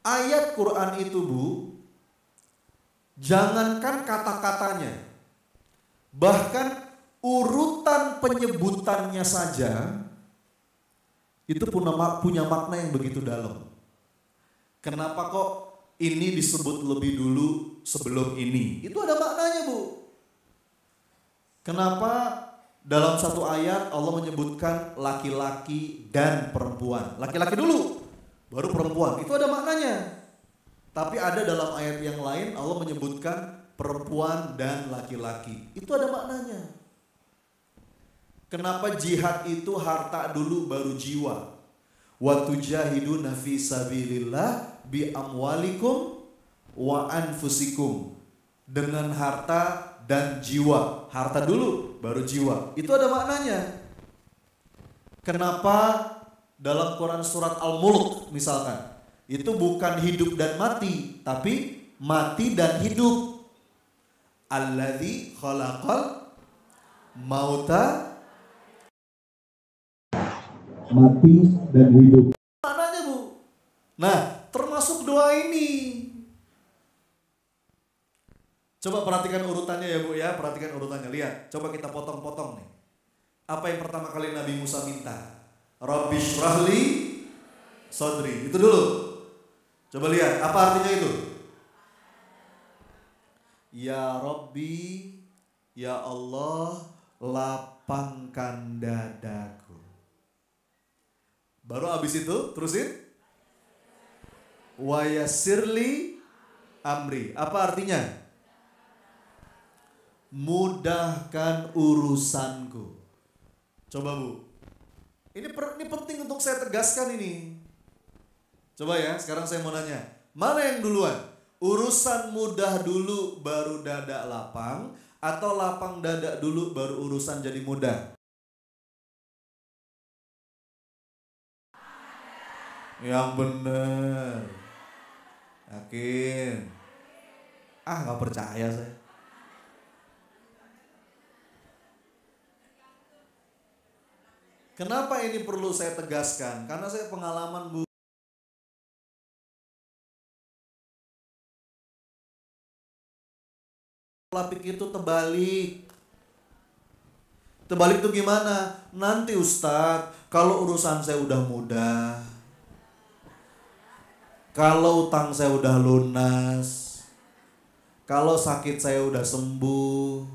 Ayat Quran itu Bu, jangankan kata-katanya, bahkan urutan penyebutannya saja itu punya makna yang begitu dalam. Kenapa kok ini disebut lebih dulu sebelum ini? Itu ada maknanya Bu. Kenapa dalam satu ayat Allah menyebutkan laki-laki dan perempuan? Laki-laki dulu, baru perempuan. Itu ada maknanya. Tapi ada dalam ayat yang lain Allah menyebutkan perempuan dan laki-laki. Itu ada maknanya. Kenapa jihad itu harta dulu baru jiwa? Wa tujahiduna fi sabilillah bi amwalikum wa anfusikum. Dengan harta dan jiwa. Harta dulu baru jiwa. Itu ada maknanya. Kenapa dalam Quran surat Al-Mulk misalkan, itu bukan hidup dan mati, tapi mati dan hidup. Alladzi khalaqal mauta, mati dan hidup. Maknanya Bu. Nah, termasuk doa ini. Coba perhatikan urutannya ya Bu ya, perhatikan urutannya. Lihat, coba kita potong-potong nih. Apa yang pertama kali Nabi Musa minta? Rabbi shrahli sodri. Itu dulu. Coba lihat, apa artinya itu? Ya Rabbi, ya Allah, lapangkan dadaku. Baru habis itu, terusin. Wa yassirli amri. Apa artinya? Mudahkan urusanku. Coba Bu. Ini penting untuk saya tegaskan ini. Coba ya, sekarang saya mau nanya. Mana yang duluan? Urusan mudah dulu baru dada lapang, atau lapang dada dulu baru urusan jadi mudah? Yang bener. Yakin? Gak percaya saya. Kenapa ini perlu saya tegaskan? Karena saya pengalaman Bu. Pola pikir itu terbalik. Terbalik itu gimana? Nanti Ustadz, kalau urusan saya udah mudah, kalau utang saya udah lunas, kalau sakit saya udah sembuh,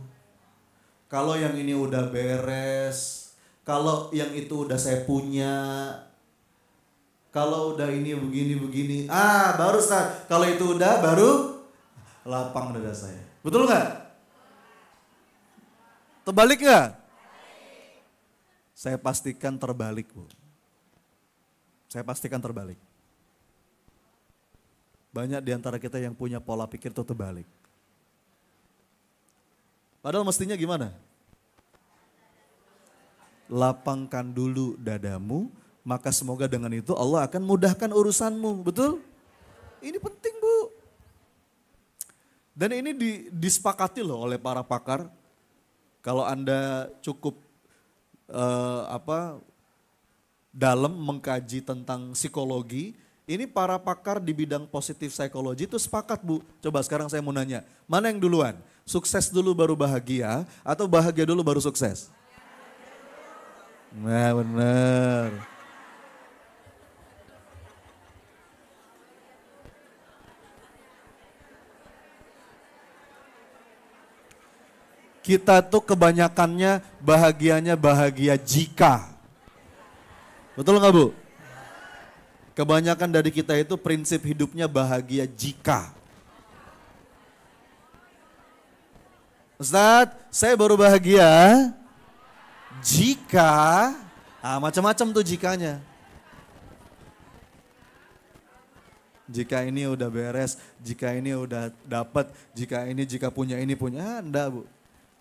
kalau yang ini udah beres, kalau yang itu udah saya punya, kalau udah ini begini-begini, baru Ustaz, kalau itu udah baru lapang dada saya. Betul nggak? Terbalik nggak? Saya pastikan terbalik Bu. Saya pastikan terbalik. Banyak di antara kita yang punya pola pikir itu terbalik. Padahal mestinya gimana? Lapangkan dulu dadamu, maka semoga dengan itu Allah akan mudahkan urusanmu. Betul? Ini penting Bu. Dan ini disepakati loh oleh para pakar. Kalau Anda cukup dalam mengkaji tentang psikologi, ini para pakar di bidang positif psikologi itu sepakat Bu. Coba sekarang saya mau nanya, mana yang duluan? Sukses dulu baru bahagia, atau bahagia dulu baru sukses? Nah benar. Kita tuh kebanyakannya bahagianya bahagia jika. Betul nggak Bu? Kebanyakan dari kita itu prinsip hidupnya bahagia jika. Ustadz, saya baru bahagia jika, macam-macam tuh jikanya. Jika ini udah beres, jika ini udah dapat, jika punya ini punya, enggak Bu.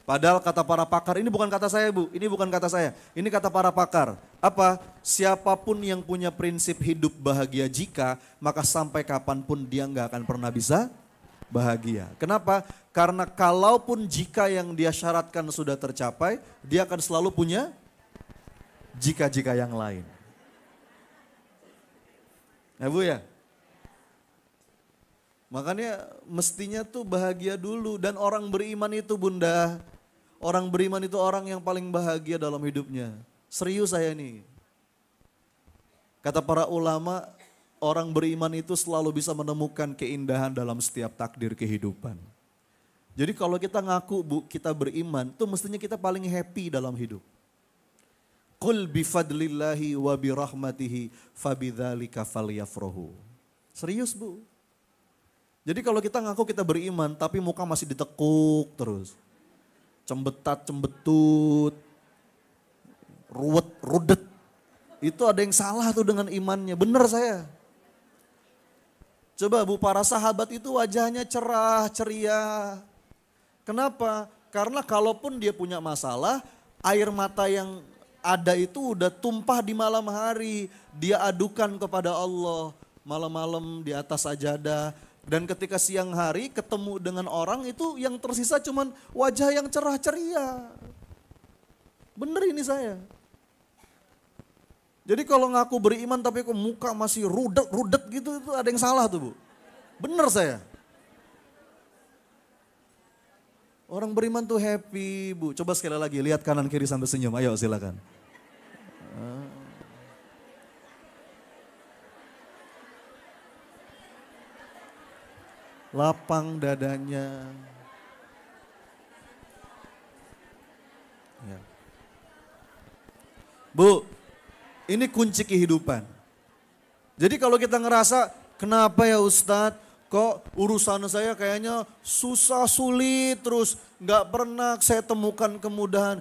Padahal kata para pakar, ini bukan kata saya Bu, ini bukan kata saya, ini kata para pakar. Apa? Siapapun yang punya prinsip hidup bahagia jika, maka sampai kapanpun dia nggak akan pernah bisa bahagia. Kenapa? Karena kalaupun jika yang dia syaratkan sudah tercapai, dia akan selalu punya jika-jika yang lain. Ya Bu ya? Makanya mestinya tuh bahagia dulu. Dan orang beriman itu bunda, orang beriman itu orang yang paling bahagia dalam hidupnya. Serius saya nih. Kata para ulama, orang beriman itu selalu bisa menemukan keindahan dalam setiap takdir kehidupan. Jadi kalau kita ngaku kita beriman, itu mestinya kita paling happy dalam hidup. Qul bifadlillahi wa birahmatihi fabidzalika falyafrahu. Serius bu. Jadi kalau kita ngaku kita beriman tapi muka masih ditekuk terus. Cembetat, cembetut, ruwet, rudet. Itu ada yang salah tuh dengan imannya, bener saya. Coba bu, para sahabat itu wajahnya cerah, ceria. Kenapa? Karena kalaupun dia punya masalah, air mata yang ada itu udah tumpah di malam hari. Dia adukan kepada Allah malam-malam di atas sajadah. Dan ketika siang hari ketemu dengan orang itu yang tersisa cuman wajah yang cerah ceria. Bener ini saya. Jadi kalau ngaku beriman tapi kok muka masih rudet gitu, itu ada yang salah tuh bu. Bener saya. Orang beriman tuh happy bu. Coba sekali lagi lihat kanan kiri sambil senyum. Ayo silakan. Lapang dadanya. Ya. Bu, ini kunci kehidupan. Jadi kalau kita ngerasa, kenapa ya Ustadz, kok urusan saya kayaknya susah, sulit, terus gak pernah saya temukan kemudahan,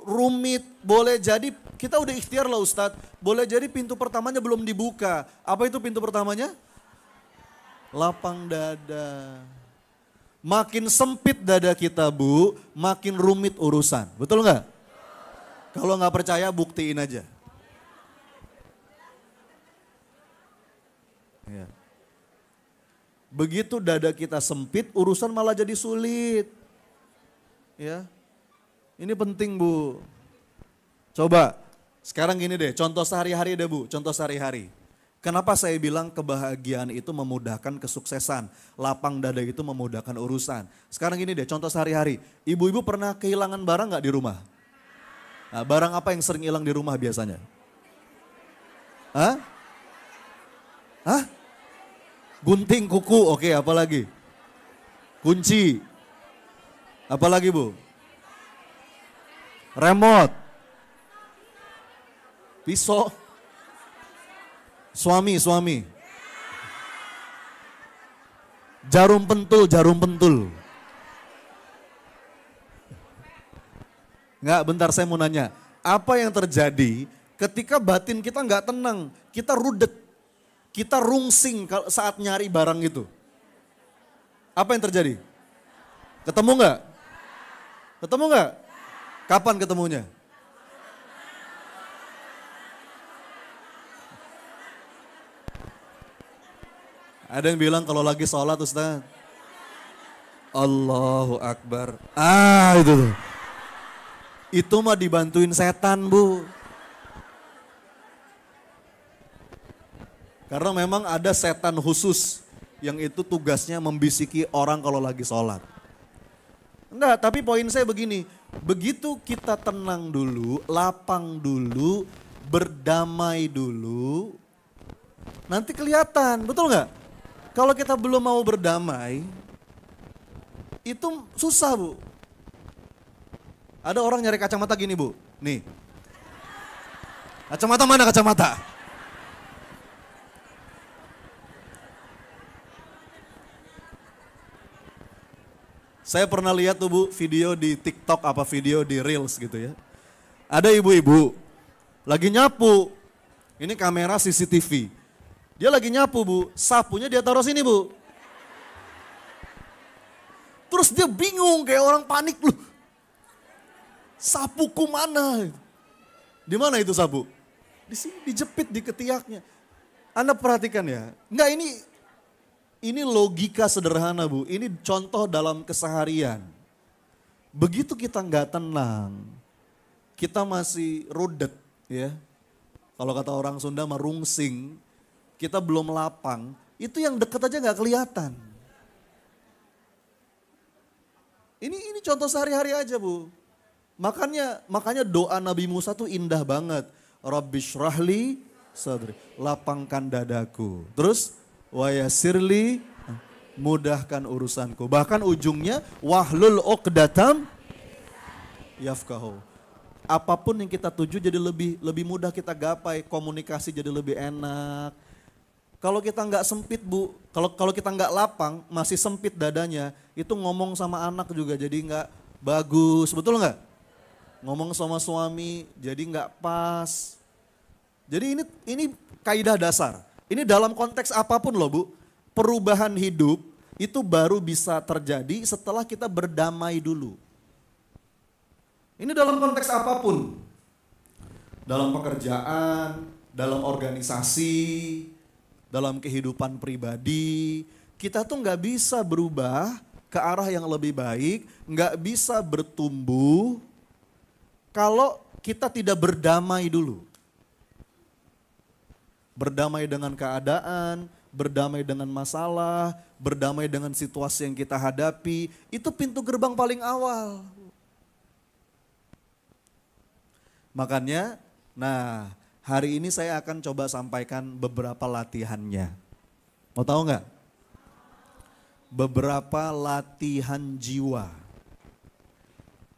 rumit, boleh jadi kita udah ikhtiar lah Ustadz, boleh jadi pintu pertamanya belum dibuka. Apa itu pintu pertamanya? Lapang dada. Makin sempit dada kita bu, makin rumit urusan. Betul nggak? Kalau nggak percaya buktiin aja. Ya. Begitu dada kita sempit, urusan malah jadi sulit. Ya, ini penting bu. Coba, sekarang gini deh, contoh sehari-hari deh bu, contoh sehari-hari. Kenapa saya bilang kebahagiaan itu memudahkan kesuksesan, lapang dada itu memudahkan urusan. Sekarang gini deh, contoh sehari-hari. Ibu-ibu pernah kehilangan barang gak di rumah? Nah, barang apa yang sering hilang di rumah biasanya? Hah? Hah? Gunting, kuku, oke, apa lagi? Kunci. Apa lagi bu? Remote. Pisau. Suami. Jarum pentul. Enggak, bentar saya mau nanya. Apa yang terjadi ketika batin kita enggak tenang, kita rudet, kita rungsing saat nyari barang itu? Apa yang terjadi? Ketemu enggak? Ketemu enggak? Kapan ketemunya? Ada yang bilang kalau lagi sholat Ustaz. Allahu Akbar. Itu tuh. Itu mah dibantuin setan bu. Karena memang ada setan khusus yang itu tugasnya membisiki orang kalau lagi sholat. Enggak, tapi poin saya begini. Begitu kita tenang dulu, lapang dulu, berdamai dulu, nanti kelihatan, betul nggak? Kalau kita belum mau berdamai, itu susah bu. Ada orang nyari kacamata gini bu, nih. Kacamata mana kacamata? Saya pernah lihat tuh bu video di TikTok apa video di Reels gitu ya. Ada ibu-ibu lagi nyapu, ini kamera CCTV. Dia lagi nyapu bu, sapunya dia taruh sini bu. Terus dia bingung kayak orang panik loh. Sapuku mana? Di mana itu sapu? Di sini dijepit di ketiaknya. Anda perhatikan ya, enggak ini logika sederhana bu, ini contoh dalam keseharian. Begitu kita nggak tenang, kita masih rudet ya. Kalau kata orang Sunda merungsing, kita belum lapang, Itu yang deket aja gak kelihatan. Ini contoh sehari-hari aja Bu. Makanya doa Nabi Musa tuh indah banget. Rabbishrahli sadri, lapangkan dadaku. Terus wa yassirli, mudahkan urusanku. Bahkan ujungnya wahlul uqdatam yafqahu. Apapun yang kita tuju jadi lebih mudah kita gapai, komunikasi jadi lebih enak. Kalau kita nggak sempit Bu, kalau kita nggak lapang, masih sempit dadanya, itu ngomong sama anak juga jadi nggak bagus, betul nggak? Ngomong sama suami jadi nggak pas. Jadi ini kaidah dasar. Ini dalam konteks apapun loh Bu, perubahan hidup itu baru bisa terjadi setelah kita berdamai dulu. Ini dalam konteks apapun. Dalam pekerjaan, dalam organisasi, dalam kehidupan pribadi. Kita tuh gak bisa berubah ke arah yang lebih baik, gak bisa bertumbuh kalau kita tidak berdamai dulu. Berdamai dengan keadaan, berdamai dengan masalah, berdamai dengan situasi yang kita hadapi. Itu pintu gerbang paling awal. Makanya, hari ini saya akan coba sampaikan beberapa latihannya. Mau tahu nggak? Beberapa latihan jiwa.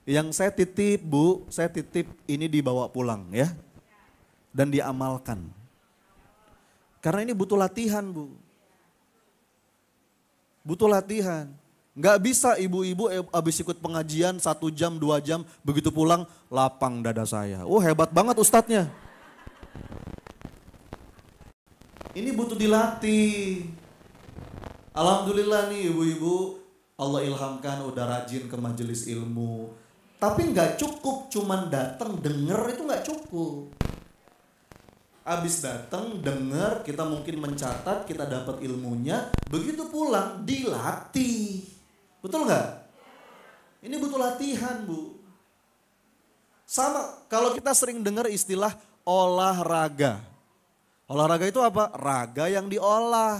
Yang saya titip Bu, saya titip ini dibawa pulang ya. Dan diamalkan. Karena ini butuh latihan Bu. Butuh latihan. Nggak bisa ibu-ibu habis ikut pengajian 1 jam, 2 jam, begitu pulang lapang dada saya. Oh hebat banget ustadznya. Ini butuh dilatih. Alhamdulillah nih ibu-ibu, Allah ilhamkan udah rajin ke majelis ilmu. Tapi nggak cukup cuman datang denger, itu nggak cukup. Abis datang denger, kita mungkin mencatat, kita dapat ilmunya, begitu pulang dilatih. Betul nggak? Ini butuh latihan Bu. Sama kalau kita sering dengar istilah olahraga. Olahraga itu apa? Raga yang diolah.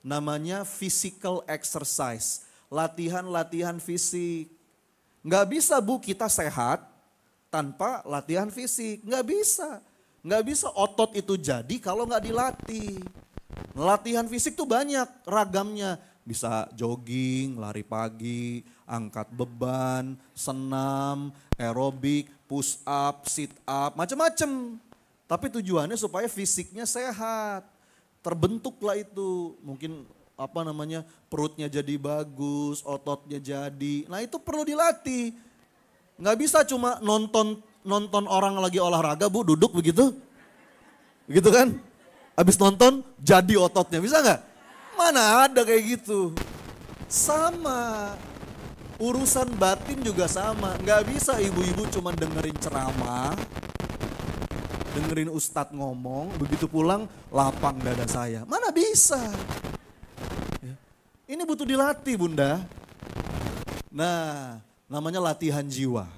Namanya physical exercise. Latihan-latihan fisik. Nggak bisa Bu kita sehat tanpa latihan fisik. Nggak bisa. Nggak bisa otot itu jadi kalau nggak dilatih. Latihan fisik tuh banyak ragamnya. Bisa jogging, lari pagi, angkat beban, senam, aerobik, push up, sit up, macam-macam. Tapi tujuannya supaya fisiknya sehat. Terbentuklah itu, mungkin perutnya jadi bagus, ototnya jadi. Nah itu perlu dilatih. Nggak bisa cuma nonton orang lagi olahraga Bu, duduk begitu. Begitu kan? Habis nonton jadi ototnya, bisa nggak? Mana ada kayak gitu. Sama. Urusan batin juga sama. Nggak bisa ibu-ibu cuma dengerin ceramah. Dengerin ustadz ngomong. Begitu pulang lapang dada saya. Mana bisa. Ini butuh dilatih Bunda. Nah namanya latihan jiwa.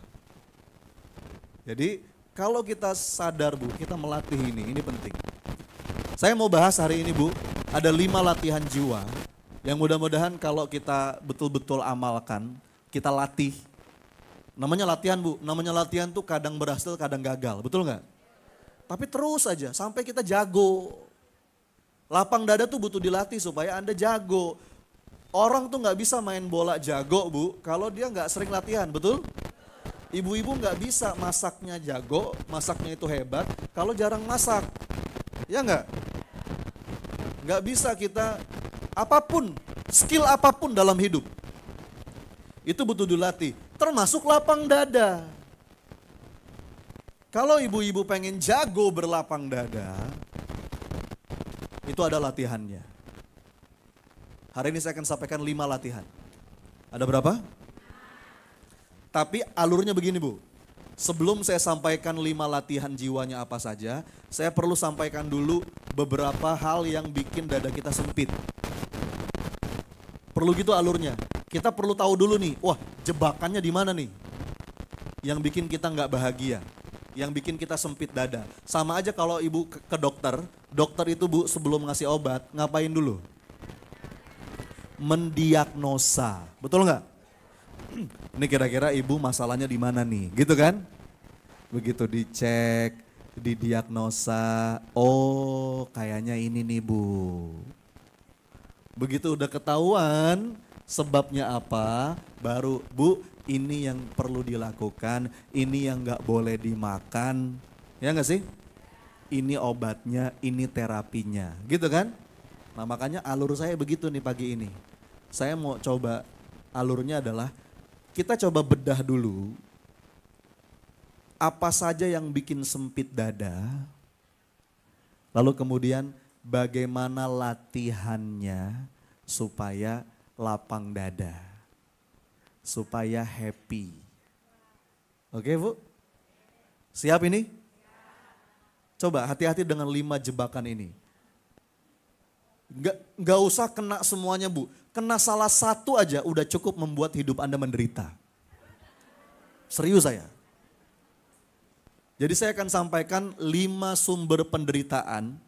Jadi kalau kita sadar Bu, kita melatih ini penting. Saya mau bahas hari ini Bu. Ada 5 latihan jiwa yang mudah-mudahan kalau kita betul-betul amalkan, kita latih. Namanya latihan Bu, namanya latihan tuh kadang berhasil, kadang gagal, betul nggak? Tapi terus aja sampai kita jago. Lapang dada tuh butuh dilatih supaya Anda jago. Orang tuh nggak bisa main bola jago Bu, kalau dia nggak sering latihan, betul? Ibu-ibu nggak bisa masaknya jago, masaknya itu hebat, kalau jarang masak, ya nggak? Gak bisa kita apapun, skill apapun dalam hidup. Itu butuh dilatih, termasuk lapang dada. Kalau ibu-ibu pengen jago berlapang dada, itu ada latihannya. Hari ini saya akan sampaikan 5 latihan. Ada berapa? Tapi alurnya begini Bu. Sebelum saya sampaikan 5 latihan jiwanya apa saja, saya perlu sampaikan dulu beberapa hal yang bikin dada kita sempit. Perlu gitu alurnya. Kita perlu tahu dulu nih, wah jebakannya di mana nih? Yang bikin kita nggak bahagia, yang bikin kita sempit dada. Sama aja kalau ibu ke dokter, Dokter itu Bu sebelum ngasih obat ngapain dulu? Mendiagnosa, betul nggak? Ini kira-kira ibu masalahnya di mana nih, gitu kan? Begitu dicek, didiagnosa, oh kayaknya ini nih Bu. Begitu udah ketahuan sebabnya apa, baru Bu ini yang perlu dilakukan, ini yang nggak boleh dimakan, ya nggak sih? Ini obatnya, ini terapinya, gitu kan? Nah makanya alur saya begitu nih pagi ini. Saya mau coba, alurnya adalah kita coba bedah dulu apa saja yang bikin sempit dada, lalu kemudian bagaimana latihannya supaya lapang dada, supaya happy. Oke Bu? Siap ini? Coba hati-hati dengan 5 jebakan ini. Nggak usah kena semuanya Bu, kena salah satu aja udah cukup membuat hidup Anda menderita. Serius saya. Jadi saya akan sampaikan 5 sumber penderitaan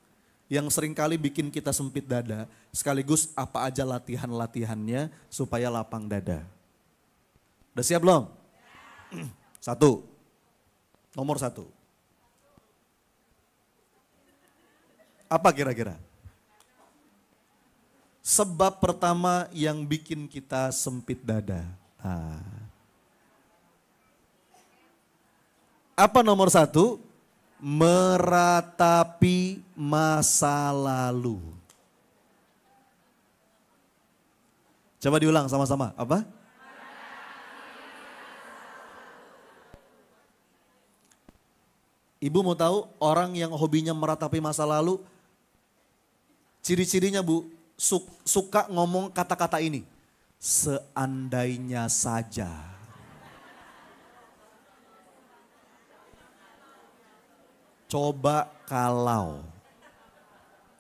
yang seringkali bikin kita sempit dada, sekaligus apa aja latihan-latihannya supaya lapang dada. Udah siap belum? 1. Nomor 1. Apa kira-kira? Sebab pertama yang bikin kita sempit dada. Apa nomor 1? Meratapi masa lalu. Coba diulang sama-sama. Apa? Ibu mau tahu orang yang hobinya meratapi masa lalu, ciri-cirinya Bu, suka ngomong kata-kata ini. Seandainya saja. Coba kalau.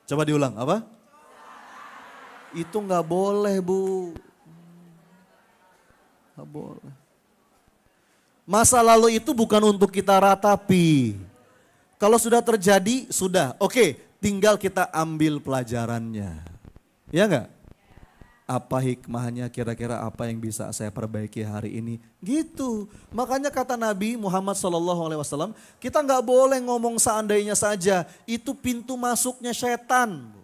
Coba diulang, apa? Itu nggak boleh Bu. Nggak boleh. Masa lalu itu bukan untuk kita ratapi. Kalau sudah terjadi, sudah. Oke, tinggal kita ambil pelajarannya. Ya nggak? Apa hikmahnya, kira-kira apa yang bisa saya perbaiki hari ini? Gitu. Makanya kata Nabi Muhammad SAW, kita nggak boleh ngomong seandainya saja. Itu pintu masuknya setan.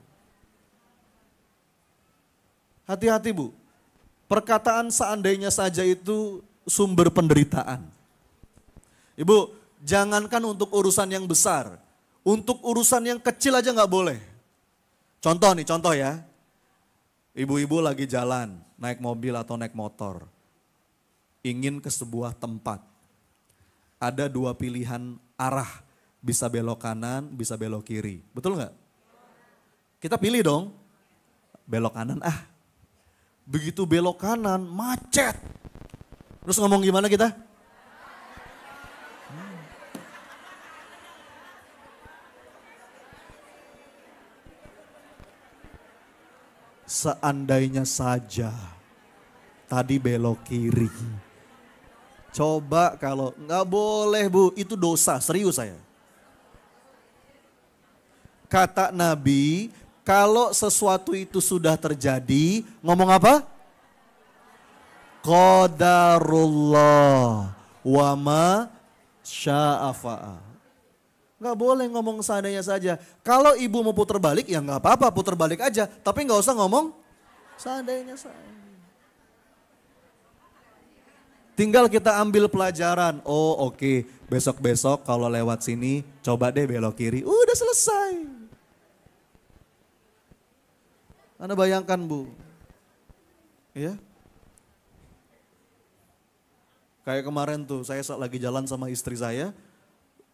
Hati-hati Bu. Perkataan seandainya saja itu sumber penderitaan. Ibu, jangankan untuk urusan yang besar. Untuk urusan yang kecil aja nggak boleh. Contoh ya. Ibu-ibu lagi jalan, naik mobil atau naik motor. Ingin ke sebuah tempat. Ada 2 pilihan arah. Bisa belok kanan, bisa belok kiri. Betul nggak? Kita pilih dong. Belok kanan Begitu belok kanan, macet. Terus ngomong gimana kita? Seandainya saja tadi belok kiri. Coba kalau nggak boleh Bu, itu dosa, serius saya. Kata Nabi, kalau sesuatu itu sudah terjadi, ngomong apa? Qadarullah wa ma sya'afa'a. Nggak boleh ngomong seandainya saja. Kalau ibu mau putar balik, ya nggak apa-apa, putar balik aja. Tapi nggak usah ngomong seandainya saja. Tinggal kita ambil pelajaran. Oh oke, besok-besok kalau lewat sini, coba deh belok kiri. Udah selesai. Anda bayangkan Bu. Ya. Kayak kemarin tuh, saya lagi jalan sama istri saya.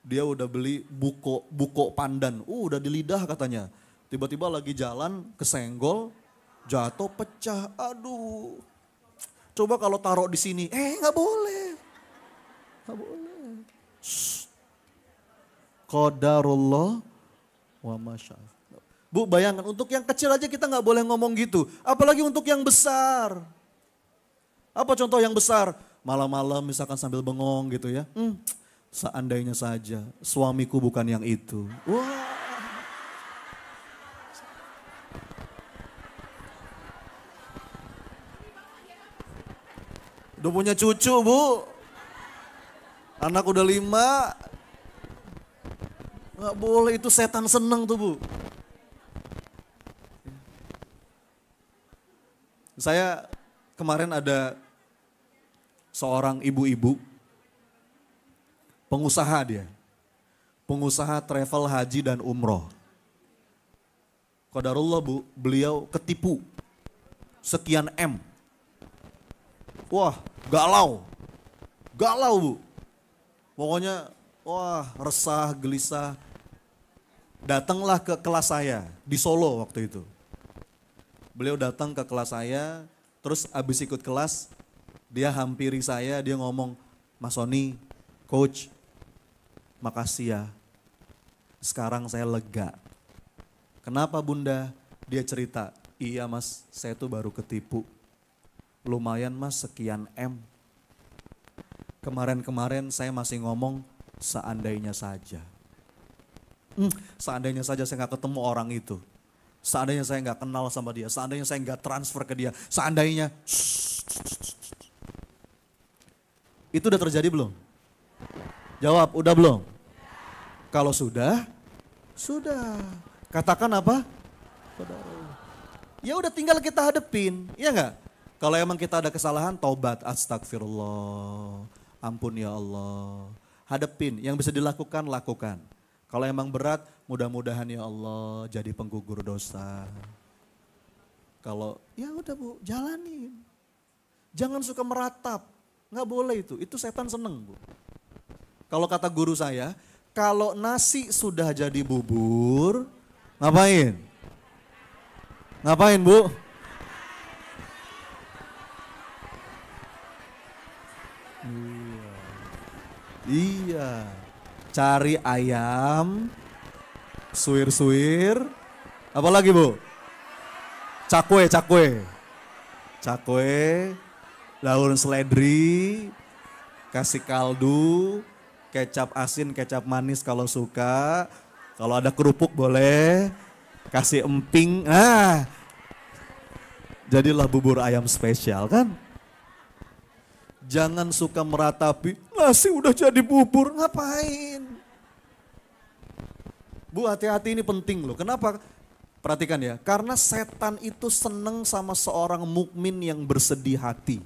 Dia udah beli buko pandan, udah di lidah katanya. Tiba-tiba lagi jalan, kesenggol, jatuh, pecah, aduh. Coba kalau taruh di sini, nggak boleh. Nggak boleh. Qadarullah wa masya'af. Bu bayangkan, untuk yang kecil aja kita nggak boleh ngomong gitu. Apalagi untuk yang besar. Apa contoh yang besar? Malam-malam misalkan sambil bengong gitu ya. Seandainya saja suamiku bukan yang itu. Wah. Udah punya cucu bu. Anak udah 5. Nggak boleh, itu setan seneng tuh bu. Saya kemarin ada seorang ibu-ibu, pengusaha dia. Pengusaha travel haji dan umroh. Qadarullah bu, beliau ketipu sekian M. Wah, galau bu. Pokoknya, wah resah, gelisah. Datanglah ke kelas saya di Solo waktu itu. Beliau datang ke kelas saya, terus abis ikut kelas, dia hampiri saya, dia ngomong, Mas Sony, coach, makasih ya. Sekarang saya lega. Kenapa bunda? Dia cerita, iya mas, saya tuh baru ketipu. Lumayan mas, sekian M. Kemarin-kemarin saya masih ngomong, seandainya saja. Seandainya saja saya gak ketemu orang itu. Seandainya saya gak kenal sama dia. Seandainya saya gak transfer ke dia. Seandainya. Itu udah terjadi belum? Jawab, udah belum? Kalau sudah, sudah. Katakan apa? Ya udah tinggal kita hadepin, iya gak? Kalau emang kita ada kesalahan, taubat, astagfirullah, ampun ya Allah. Hadepin, yang bisa dilakukan, lakukan. Kalau emang berat, mudah-mudahan ya Allah jadi penggugur dosa. Kalau ya udah bu, jalanin. Jangan suka meratap, nggak boleh itu setan seneng bu. Kalau kata guru saya, kalau nasi sudah jadi bubur, ngapain? Ngapain bu? Iya, cari ayam, suwir-suwir, apa lagi bu? Cakwe, daun seledri, kasih kaldu, kecap asin, kecap manis kalau suka, kalau ada kerupuk boleh, kasih emping, jadilah bubur ayam spesial kan? Jangan suka meratapi, nasi udah jadi bubur, ngapain? Bu hati-hati ini penting loh, kenapa? Perhatikan ya, karena setan itu seneng sama seorang mukmin yang bersedih hati.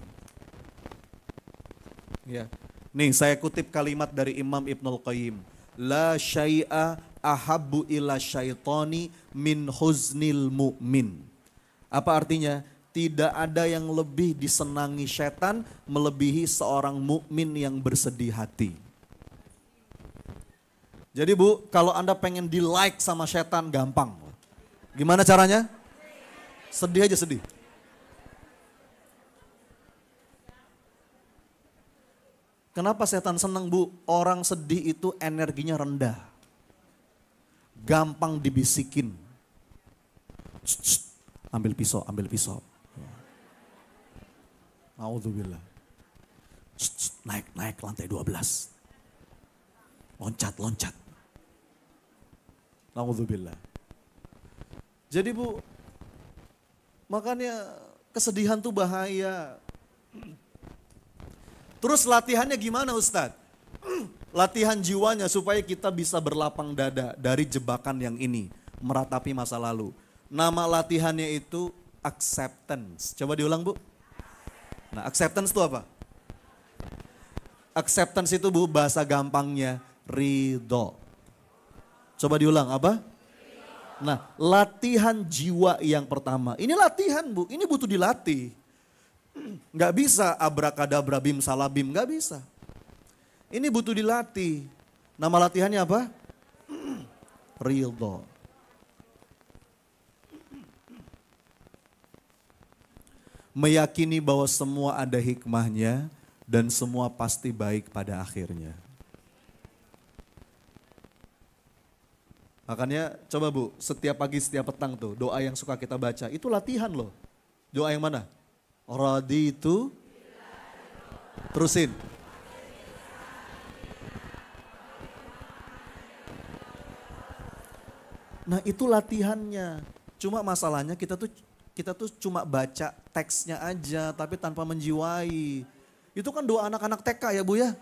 Ya. Nih saya kutip kalimat dari Imam Ibnul Qayyim. La syai'a ahabbu ila syaitani min huznil mu'min. Apa artinya? Tidak ada yang lebih disenangi setan melebihi seorang mukmin yang bersedih hati. Jadi bu, kalau Anda pengen di like sama setan gampang. Gimana caranya? Sedih aja sedih. Kenapa setan senang bu? Orang sedih itu energinya rendah. Gampang dibisikin. Ambil pisau, ambil pisau. A'udzubillah. Naik lantai 12. Loncat. A'udzubillah. Jadi bu, makanya kesedihan tuh bahaya. Terus latihannya gimana Ustadz? Latihan jiwanya supaya kita bisa berlapang dada dari jebakan yang ini. Meratapi masa lalu. Nama latihannya itu acceptance. Coba diulang bu. Nah acceptance itu apa? Acceptance itu bu bahasa gampangnya ridho. Coba diulang apa? Nah latihan jiwa yang pertama. Ini latihan bu, ini butuh dilatih. Nggak bisa abrakadabra bim salabim, nggak bisa. Ini butuh dilatih. Nama latihannya apa? Ridho. Meyakini bahwa semua ada hikmahnya dan semua pasti baik pada akhirnya. Makanya coba bu, setiap pagi setiap petang tuh doa yang suka kita baca itu latihan loh. Doa yang mana? Raditu, terusin. Nah itu latihannya. Cuma masalahnya kita tuh cuma baca teksnya aja tapi tanpa menjiwai. Itu kan doa anak-anak TK ya Bu ya.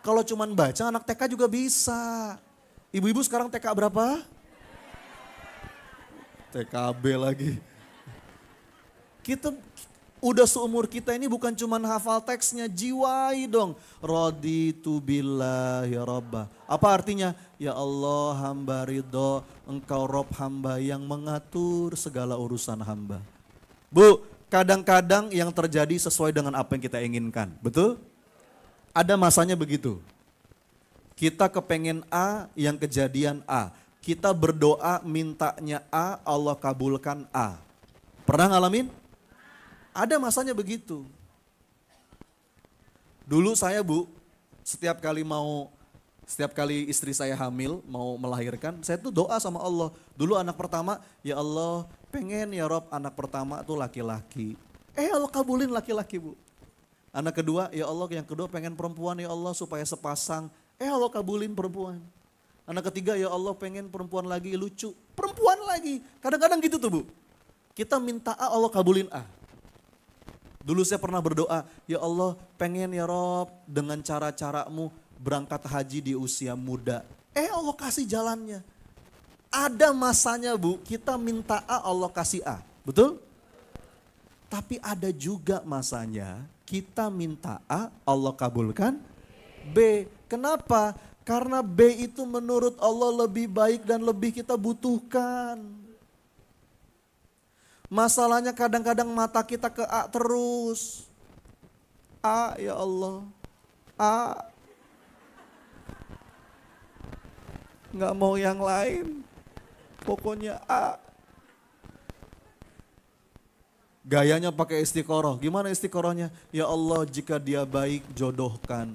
Kalau cuman baca anak TK juga bisa. Ibu-ibu sekarang TK berapa? TKB lagi. Kita udah seumur kita ini bukan cuman hafal teksnya, jiwai dong. Raditu billahi robba. Apa artinya? Ya Allah, hamba ridho, engkau Rob hamba yang mengatur segala urusan hamba. Bu, kadang-kadang yang terjadi sesuai dengan apa yang kita inginkan, betul? Ada masanya begitu. Kita kepengen A, yang kejadian A. Kita berdoa mintanya A, Allah kabulkan A. Pernah ngalamin? Ada masanya begitu. Dulu saya Bu, setiap kali istri saya hamil, mau melahirkan, saya tuh doa sama Allah. Dulu anak pertama, ya Allah pengen ya Rob anak pertama tuh laki-laki. Allah kabulin laki-laki Bu. Anak kedua, ya Allah yang kedua pengen perempuan ya Allah supaya sepasang. Allah kabulin perempuan. Anak ketiga, ya Allah pengen perempuan lagi lucu. Perempuan lagi. Kadang-kadang gitu tuh Bu. Kita minta A, Allah kabulin A. Dulu saya pernah berdoa, ya Allah pengen ya Rob dengan cara-caramu berangkat haji di usia muda. Allah kasih jalannya. Ada masanya Bu, kita minta A, Allah kasih A. Betul? Tapi ada juga masanya kita minta A, Allah kabulkan B. Kenapa? Karena B itu menurut Allah lebih baik dan lebih kita butuhkan. Masalahnya kadang-kadang mata kita ke A terus. A ya Allah, A. Nggak mau yang lain, pokoknya A. Gayanya pakai istiqoroh, gimana istiqorohnya? Ya Allah jika dia baik jodohkan,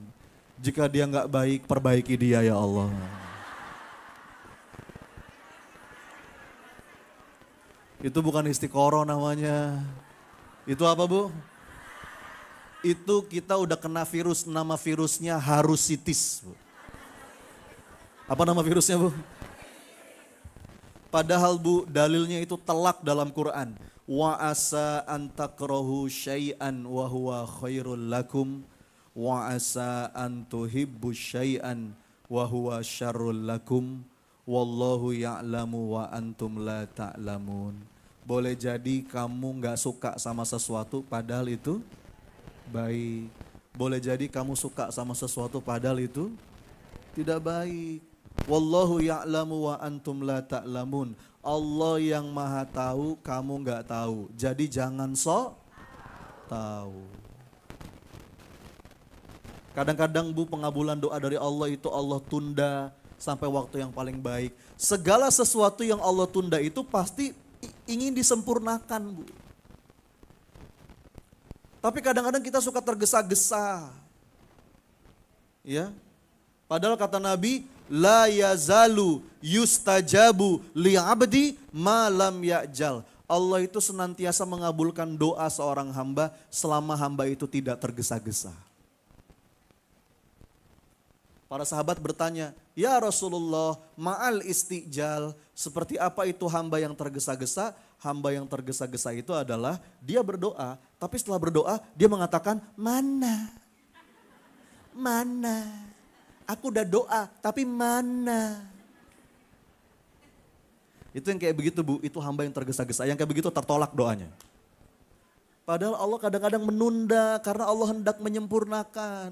jika dia nggak baik perbaiki dia ya Allah. Itu bukan istiqoroh namanya. Itu apa Bu? Itu kita udah kena virus, nama virusnya harusitis Bu. Apa nama virusnya Bu? Padahal Bu dalilnya itu telak dalam Quran. Wa asa an takrahu syai'an wa huwa khairul lakum wa asa an tuhibbu syai'an wa huwa syarrul lakum wallahu ya'lamu wa antum la ta'lamun. Boleh jadi kamu gak suka sama sesuatu padahal itu baik. Boleh jadi kamu suka sama sesuatu padahal itu tidak baik. Wallahu ya'lamu wa antum la ta'lamun. Allah yang maha tahu, kamu gak tahu. Jadi jangan sok tahu. Kadang-kadang Bu pengabulan doa dari Allah itu Allah tunda sampai waktu yang paling baik. Segala sesuatu yang Allah tunda itu pasti ingin disempurnakan Bu. Tapi kadang-kadang kita suka tergesa-gesa. Ya. Padahal kata Nabi, la yazalu yustajabu li'abdi ma lam ya'jal. Allah itu senantiasa mengabulkan doa seorang hamba selama hamba itu tidak tergesa-gesa. Para sahabat bertanya, ya Rasulullah, ma'al istijal, seperti apa itu hamba yang tergesa-gesa? Hamba yang tergesa-gesa itu adalah dia berdoa, tapi setelah berdoa dia mengatakan, mana? Mana? Aku udah doa, tapi mana? Itu yang kayak begitu Bu, itu hamba yang tergesa-gesa, yang kayak begitu tertolak doanya. Padahal Allah kadang-kadang menunda karena Allah hendak menyempurnakan.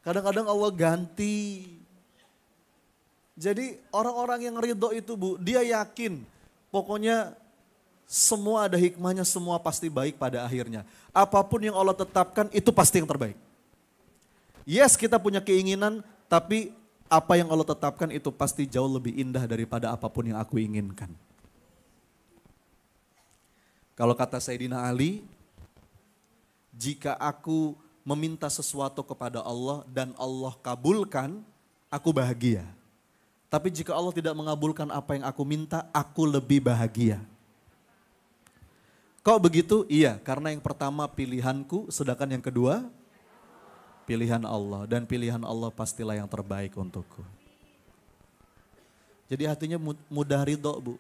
Kadang-kadang Allah ganti. Jadi orang-orang yang ridho itu Bu, dia yakin pokoknya semua ada hikmahnya, semua pasti baik pada akhirnya. Apapun yang Allah tetapkan itu pasti yang terbaik. Yes, kita punya keinginan, tapi apa yang Allah tetapkan itu pasti jauh lebih indah daripada apapun yang aku inginkan. Kalau kata Sayyidina Ali, jika aku meminta sesuatu kepada Allah dan Allah kabulkan, aku bahagia. Tapi jika Allah tidak mengabulkan apa yang aku minta, aku lebih bahagia. Kok begitu? Iya, karena yang pertama pilihanku, sedangkan yang kedua pilihan Allah. Dan pilihan Allah pastilah yang terbaik untukku. Jadi hatinya mudah ridho Bu.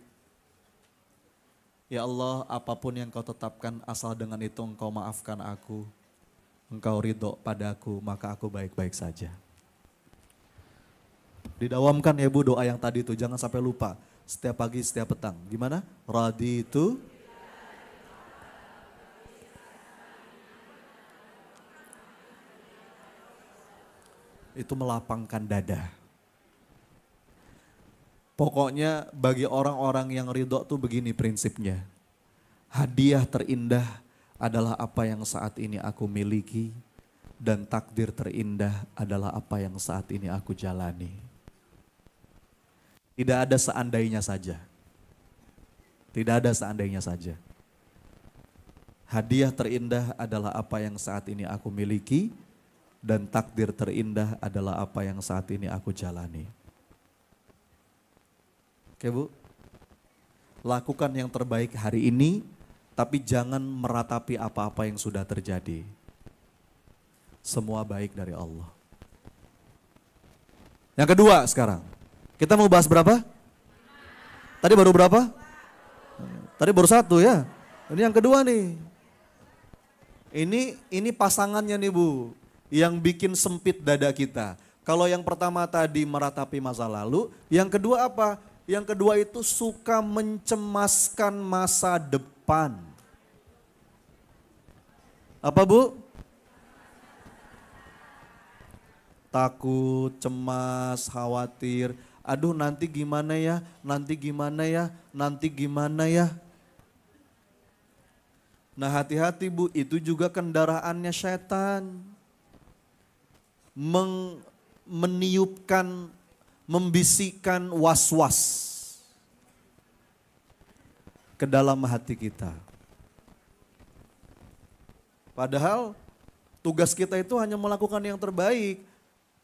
Ya Allah, apapun yang kau tetapkan asal dengan itu engkau maafkan aku. Engkau ridho padaku, maka aku baik-baik saja. Didawamkan ya Bu doa yang tadi itu, jangan sampai lupa. Setiap pagi, setiap petang. Gimana? Raditu. Itu melapangkan dada. Pokoknya bagi orang-orang yang ridho tuh begini prinsipnya. Hadiah terindah adalah apa yang saat ini aku miliki. Dan takdir terindah adalah apa yang saat ini aku jalani. Tidak ada seandainya saja. Tidak ada seandainya saja. Hadiah terindah adalah apa yang saat ini aku miliki. Dan takdir terindah adalah apa yang saat ini aku jalani. Oke Bu, lakukan yang terbaik hari ini, tapi jangan meratapi apa-apa yang sudah terjadi. Semua baik dari Allah. Yang kedua sekarang, kita mau bahas berapa? Tadi baru berapa? Tadi baru satu ya. Ini yang kedua nih. Ini pasangannya nih Bu, yang bikin sempit dada kita. Kalau yang pertama tadi meratapi masa lalu, yang kedua apa? Yang kedua itu suka mencemaskan masa depan. Apa Bu? Takut, cemas, khawatir. Aduh nanti gimana ya, nanti gimana ya, nanti gimana ya. Nah hati-hati Bu, itu juga kendaraannya setan. Meniupkan, membisikkan was-was ke dalam hati kita. Padahal tugas kita itu hanya melakukan yang terbaik.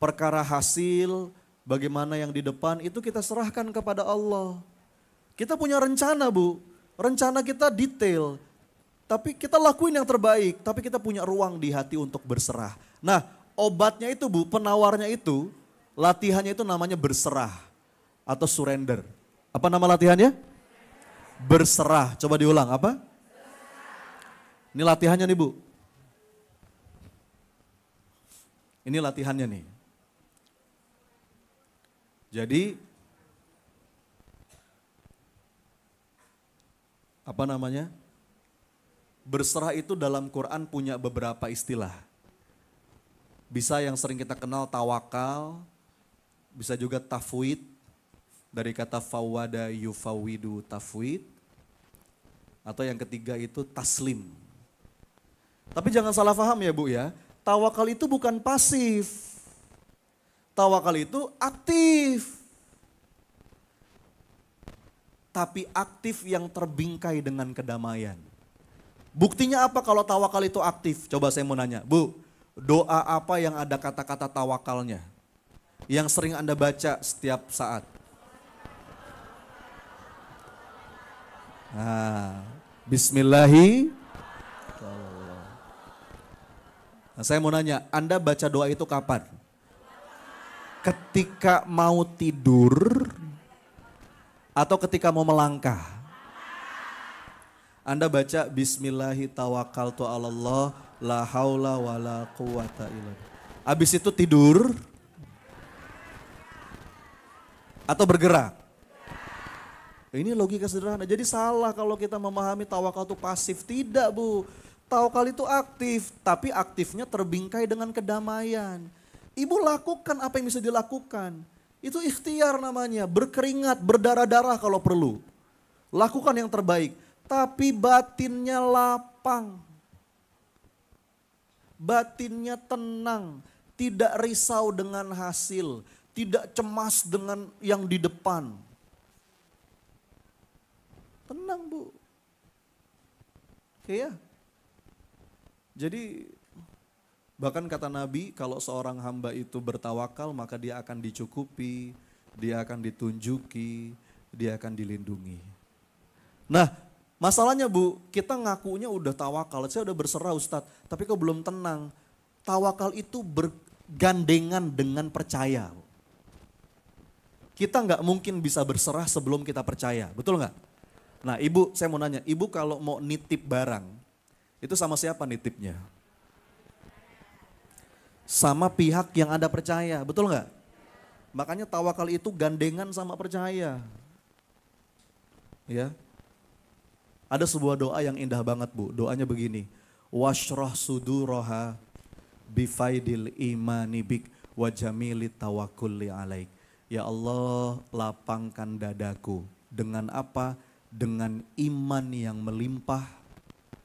Perkara hasil, bagaimana yang di depan itu kita serahkan kepada Allah. Kita punya rencana Bu, rencana kita detail. Tapi kita lakuin yang terbaik, tapi kita punya ruang di hati untuk berserah. Nah obatnya itu Bu, penawarnya itu, latihannya itu namanya berserah atau surrender. Apa nama latihannya? Berserah. Coba diulang apa? Ini latihannya nih Bu. Ini latihannya nih. Jadi apa namanya? Berserah itu dalam Quran punya beberapa istilah. Bisa yang sering kita kenal tawakal, bisa juga tafwid, dari kata fawwada yufawidu tafwid. Atau yang ketiga itu taslim. Tapi jangan salah paham ya Bu ya, tawakal itu bukan pasif. Tawakal itu aktif. Tapi aktif yang terbingkai dengan kedamaian. Buktinya apa kalau tawakal itu aktif? Coba saya mau nanya, Bu, doa apa yang ada kata-kata tawakalnya? Yang sering Anda baca setiap saat? Nah, Bismillahi. Nah, saya mau nanya, Anda baca doa itu kapan? Ketika mau tidur atau ketika mau melangkah? Anda baca Bismillahi tawakkaltu 'alallah la haula wala quwata illa billah. Habis itu tidur atau bergerak? Ini logika sederhana. Jadi salah kalau kita memahami tawakal itu pasif. Tidak Bu. Tawakal itu aktif, tapi aktifnya terbingkai dengan kedamaian. Ibu lakukan apa yang bisa dilakukan. Itu ikhtiar namanya, berkeringat, berdarah-darah kalau perlu. Lakukan yang terbaik, tapi batinnya lapang. Batinnya tenang, tidak risau dengan hasil, tidak cemas dengan yang di depan. Tenang Bu. Oke ya. Jadi bahkan kata Nabi, kalau seorang hamba itu bertawakal maka dia akan dicukupi, dia akan ditunjuki, dia akan dilindungi. Nah masalahnya Bu, kita ngakunya udah tawakal, saya udah berserah Ustadz, tapi kok belum tenang. Tawakal itu bergandengan dengan percaya. Kita nggak mungkin bisa berserah sebelum kita percaya, betul nggak? Nah Ibu, saya mau nanya, Ibu kalau mau nitip barang, itu sama siapa nitipnya? sama pihak yang Anda percaya, betul nggak? Makanya tawakal itu gandengan sama percaya. Ya. Ada sebuah doa yang indah banget Bu, doanya begini. Washrah suduraha bifaidil imani bik wa jamili tawakkulli alaik. Ya Allah, lapangkan dadaku. Dengan apa? Dengan iman yang melimpah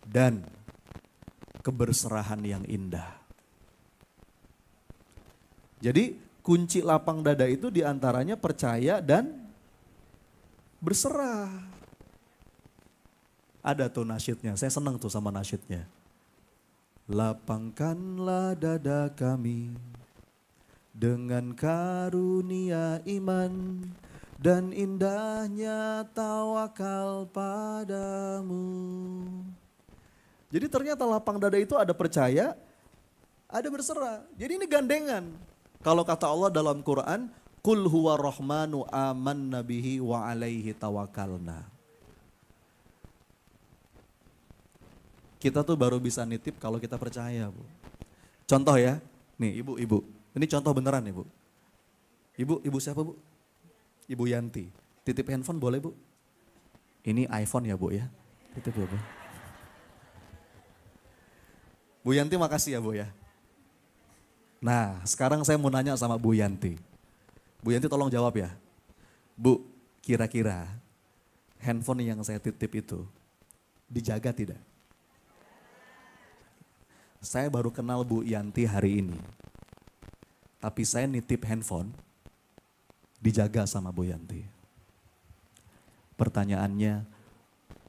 dan keberserahan yang indah. Jadi kunci lapang dada itu diantaranya percaya dan berserah. Ada tuh nasyidnya, saya senang tuh sama nasyidnya. Lapangkanlah dada kami dengan karunia iman dan indahnya tawakal padamu. Jadi ternyata lapang dada itu ada percaya, ada berserah. Jadi ini gandengan. Kalau kata Allah dalam Quran, Qul huwa rahmanu amanna bihi wa alaihi tawakalna. Kita tuh baru bisa nitip kalau kita percaya, Bu. Contoh ya, nih ibu-ibu. Ini contoh beneran nih, Bu. Ibu siapa, Bu? Ibu Yanti. Titip handphone boleh, Bu? Ini iPhone ya, Bu ya? Titip ya, Bu. Bu Yanti makasih ya, Bu ya. Nah, sekarang saya mau nanya sama Bu Yanti. Bu Yanti tolong jawab ya. Bu, kira-kira handphone yang saya titip itu dijaga tidak? Saya baru kenal Bu Yanti hari ini. Tapi saya nitip handphone, dijaga sama Bu Yanti. Pertanyaannya,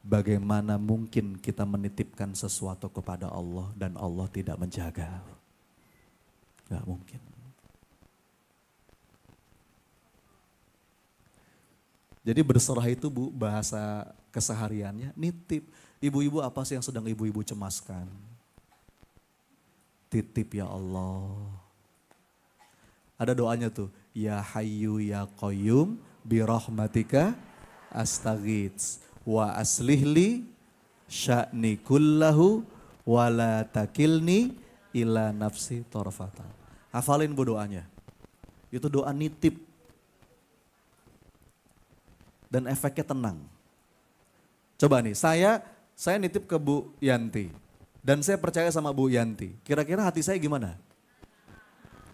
bagaimana mungkin kita menitipkan sesuatu kepada Allah dan Allah tidak menjaga? Gak mungkin. Jadi berserah itu Bu, bahasa kesehariannya nitip. Ibu-ibu apa sih yang sedang ibu-ibu cemaskan? Titip ya Allah. Ada doanya tuh. Ya Hayyu ya Qayyum birahmatika astaghits wa aslihli sya'ni kullahu wa la takilni ila nafsi tarfatan. Hafalin Bu doanya. Itu doa nitip. Dan efeknya tenang. Coba nih, saya nitip ke Bu Yanti. Dan saya percaya sama Bu Yanti. Kira-kira hati saya gimana?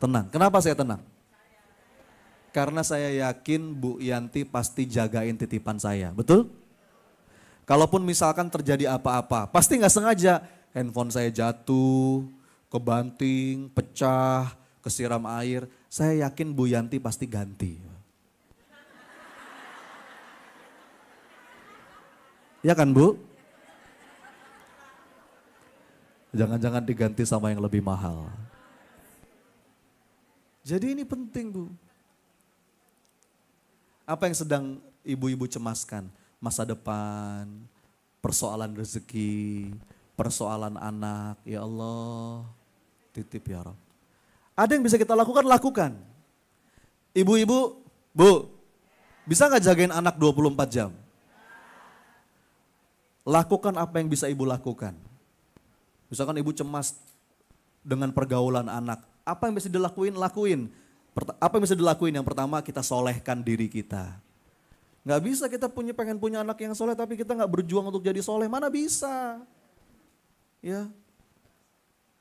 Tenang. Kenapa saya tenang? Karena saya yakin Bu Yanti pasti jagain titipan saya. Betul? Kalaupun misalkan terjadi apa-apa, pasti nggak sengaja handphone saya jatuh, kebanting, pecah, kesiram air. Saya yakin Bu Yanti pasti ganti. Ya kan Bu? Jangan-jangan diganti sama yang lebih mahal. Jadi ini penting Bu. Apa yang sedang ibu-ibu cemaskan? Masa depan, persoalan rezeki, persoalan anak. Ya Allah, titip ya Rabb. Ada yang bisa kita lakukan, lakukan. Ibu-ibu, Bu, bisa gak jagain anak 24 jam? Lakukan apa yang bisa ibu lakukan. Misalkan ibu cemas dengan pergaulan anak, apa yang bisa dilakuin, lakuin. Apa yang bisa dilakuin? Yang pertama kita solehkan diri kita. Gak bisa kita pengen punya anak yang soleh tapi kita gak berjuang untuk jadi soleh, mana bisa. Ya,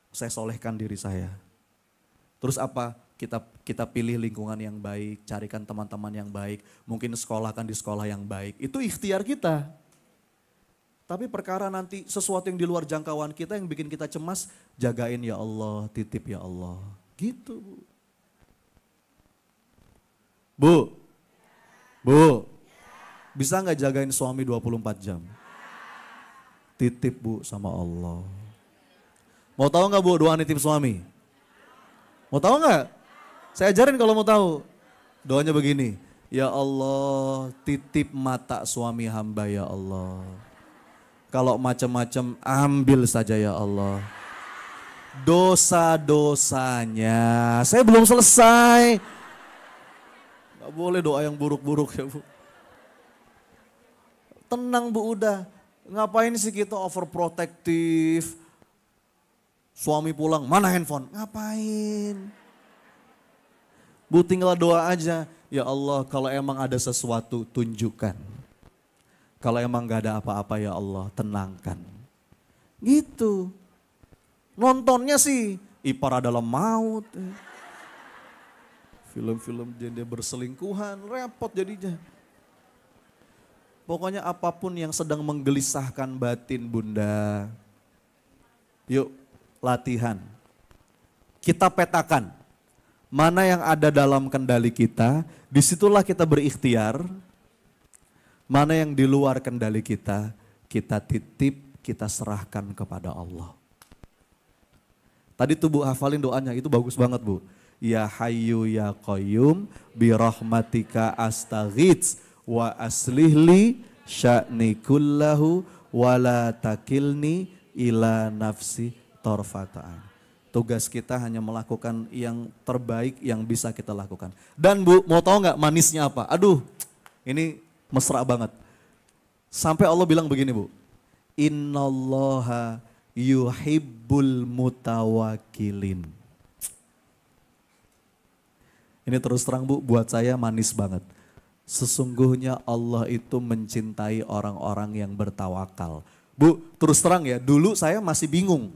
saya solehkan diri saya. Terus apa? Kita pilih lingkungan yang baik, carikan teman-teman yang baik, mungkin sekolahkan di sekolah yang baik. Itu ikhtiar kita. Tapi perkara nanti sesuatu yang di luar jangkauan kita yang bikin kita cemas, jagain ya Allah, titip ya Allah. Gitu Bu. Bu, bisa gak jagain suami 24 jam? Titip Bu sama Allah. Mau tahu gak Bu doa nitip suami? Mau tahu gak? Saya ajarin kalau mau tahu. Doanya begini, ya Allah titip mata suami hamba ya Allah. Kalau macam-macam ambil saja ya Allah. Dosa-dosanya, saya belum selesai. Gak boleh doa yang buruk-buruk ya Bu. Tenang Bu udah. Ngapain sih kita overprotective? Suami pulang, mana handphone? Ngapain? Bu tinggal doa aja. Ya Allah, kalau emang ada sesuatu tunjukkan. Kalau emang gak ada apa-apa ya Allah, tenangkan. Gitu. Nontonnya sih Ipar Adalah Maut. Film-film dia berselingkuhan, repot jadinya. Pokoknya apapun yang sedang menggelisahkan batin bunda. Yuk latihan. Kita petakan. Mana yang ada dalam kendali kita, disitulah kita berikhtiar. Mana yang di luar kendali kita titip, kita serahkan kepada Allah. Tadi tuh Bu hafalin doanya, itu bagus banget Bu. Ya Hayyu Ya Qayyum birahmatika astaghits wa aslihli sya'ni kullahu wa la takilni ila nafsi torfata'an. Tugas kita hanya melakukan yang terbaik yang bisa kita lakukan. Dan Bu, mau tahu nggak manisnya apa? Aduh, ini mesra banget. Sampai Allah bilang begini Bu. Innallaha yuhibbul mutawakkilin. Ini terus terang Bu, buat saya manis banget. Sesungguhnya Allah itu mencintai orang-orang yang bertawakal. Bu, terus terang ya, dulu saya masih bingung.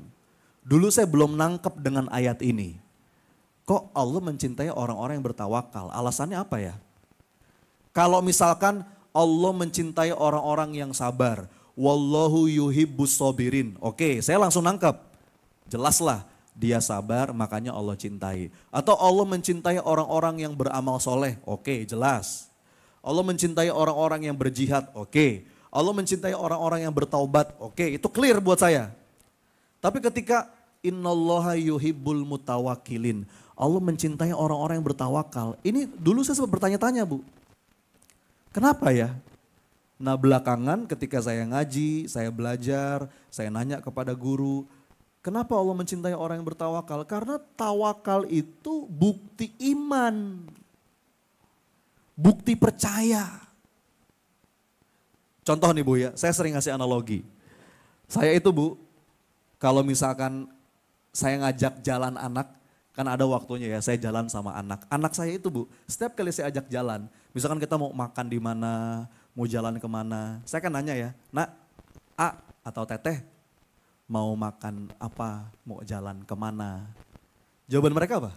Dulu saya belum nangkep dengan ayat ini. Kok Allah mencintai orang-orang yang bertawakal? Alasannya apa ya? Kalau misalkan Allah mencintai orang-orang yang sabar. Wallahu yuhibbus sobirin. Oke, saya langsung nangkep. Jelaslah dia sabar makanya Allah cintai. Atau Allah mencintai orang-orang yang beramal soleh. Oke, jelas. Allah mencintai orang-orang yang berjihad. Oke. Allah mencintai orang-orang yang bertaubat. Oke, itu clear buat saya. Tapi ketika innallaha yuhibbul mutawakkilin, Allah mencintai orang-orang yang bertawakal. Ini dulu saya sempat bertanya-tanya Bu. Kenapa ya? Nah belakangan ketika saya ngaji, saya belajar, saya nanya kepada guru. Kenapa Allah mencintai orang yang bertawakal? Karena tawakal itu bukti iman. Bukti percaya. Contoh nih Bu ya, saya sering ngasih analogi. Saya itu Bu, kalau misalkan saya ngajak jalan anak, kan ada waktunya ya saya jalan sama anak. Anak saya itu Bu, setiap kali saya ajak jalan, misalkan kita mau makan di mana, mau jalan kemana, saya kan nanya ya, Nak, A atau Teteh mau makan apa, mau jalan kemana. Jawaban mereka apa?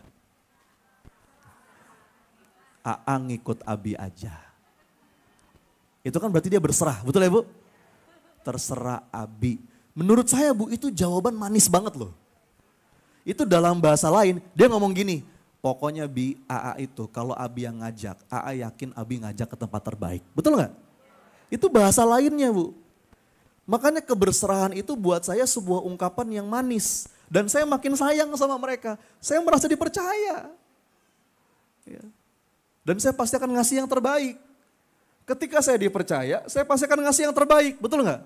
A ngikut Abi aja. Itu kan berarti dia berserah, betul ya Bu? Terserah Abi. Menurut saya Bu, itu jawaban manis banget loh. Itu dalam bahasa lain, dia ngomong gini, pokoknya Bi, AA itu kalau Abi yang ngajak, AA yakin Abi ngajak ke tempat terbaik. Betul nggak? Itu bahasa lainnya Bu. Makanya keberserahan itu buat saya sebuah ungkapan yang manis. Dan saya makin sayang sama mereka. Saya merasa dipercaya. Ya. Dan saya pasti akan ngasih yang terbaik. Ketika saya dipercaya, saya pasti akan ngasih yang terbaik. Betul nggak?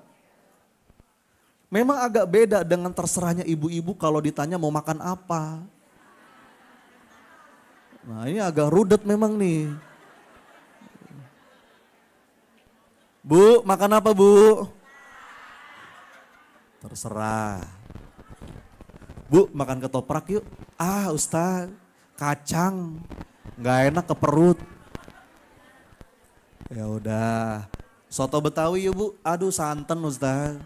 Memang agak beda dengan terserahnya ibu-ibu kalau ditanya mau makan apa. Nah ini agak rudet memang nih. Bu, makan apa Bu? Terserah. Bu, makan ketoprak yuk. Ah Ustaz, kacang. Nggak enak ke perut. Ya udah. Soto Betawi yuk Bu. Aduh santen Ustaz.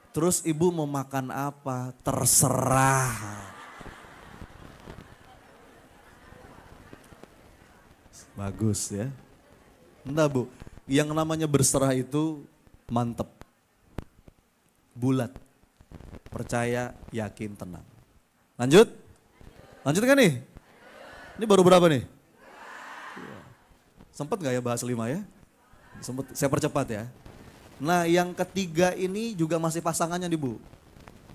Terus ibu mau makan apa? Terserah. Bagus ya. Enggak Bu, yang namanya berserah itu mantep. Bulat. Percaya, yakin, tenang. Lanjut? Lanjut kan nih? Ini baru berapa nih? Sempet gak ya bahas 5 ya? Sempet, saya percepat ya. Nah yang ketiga ini juga masih pasangannya nih Bu.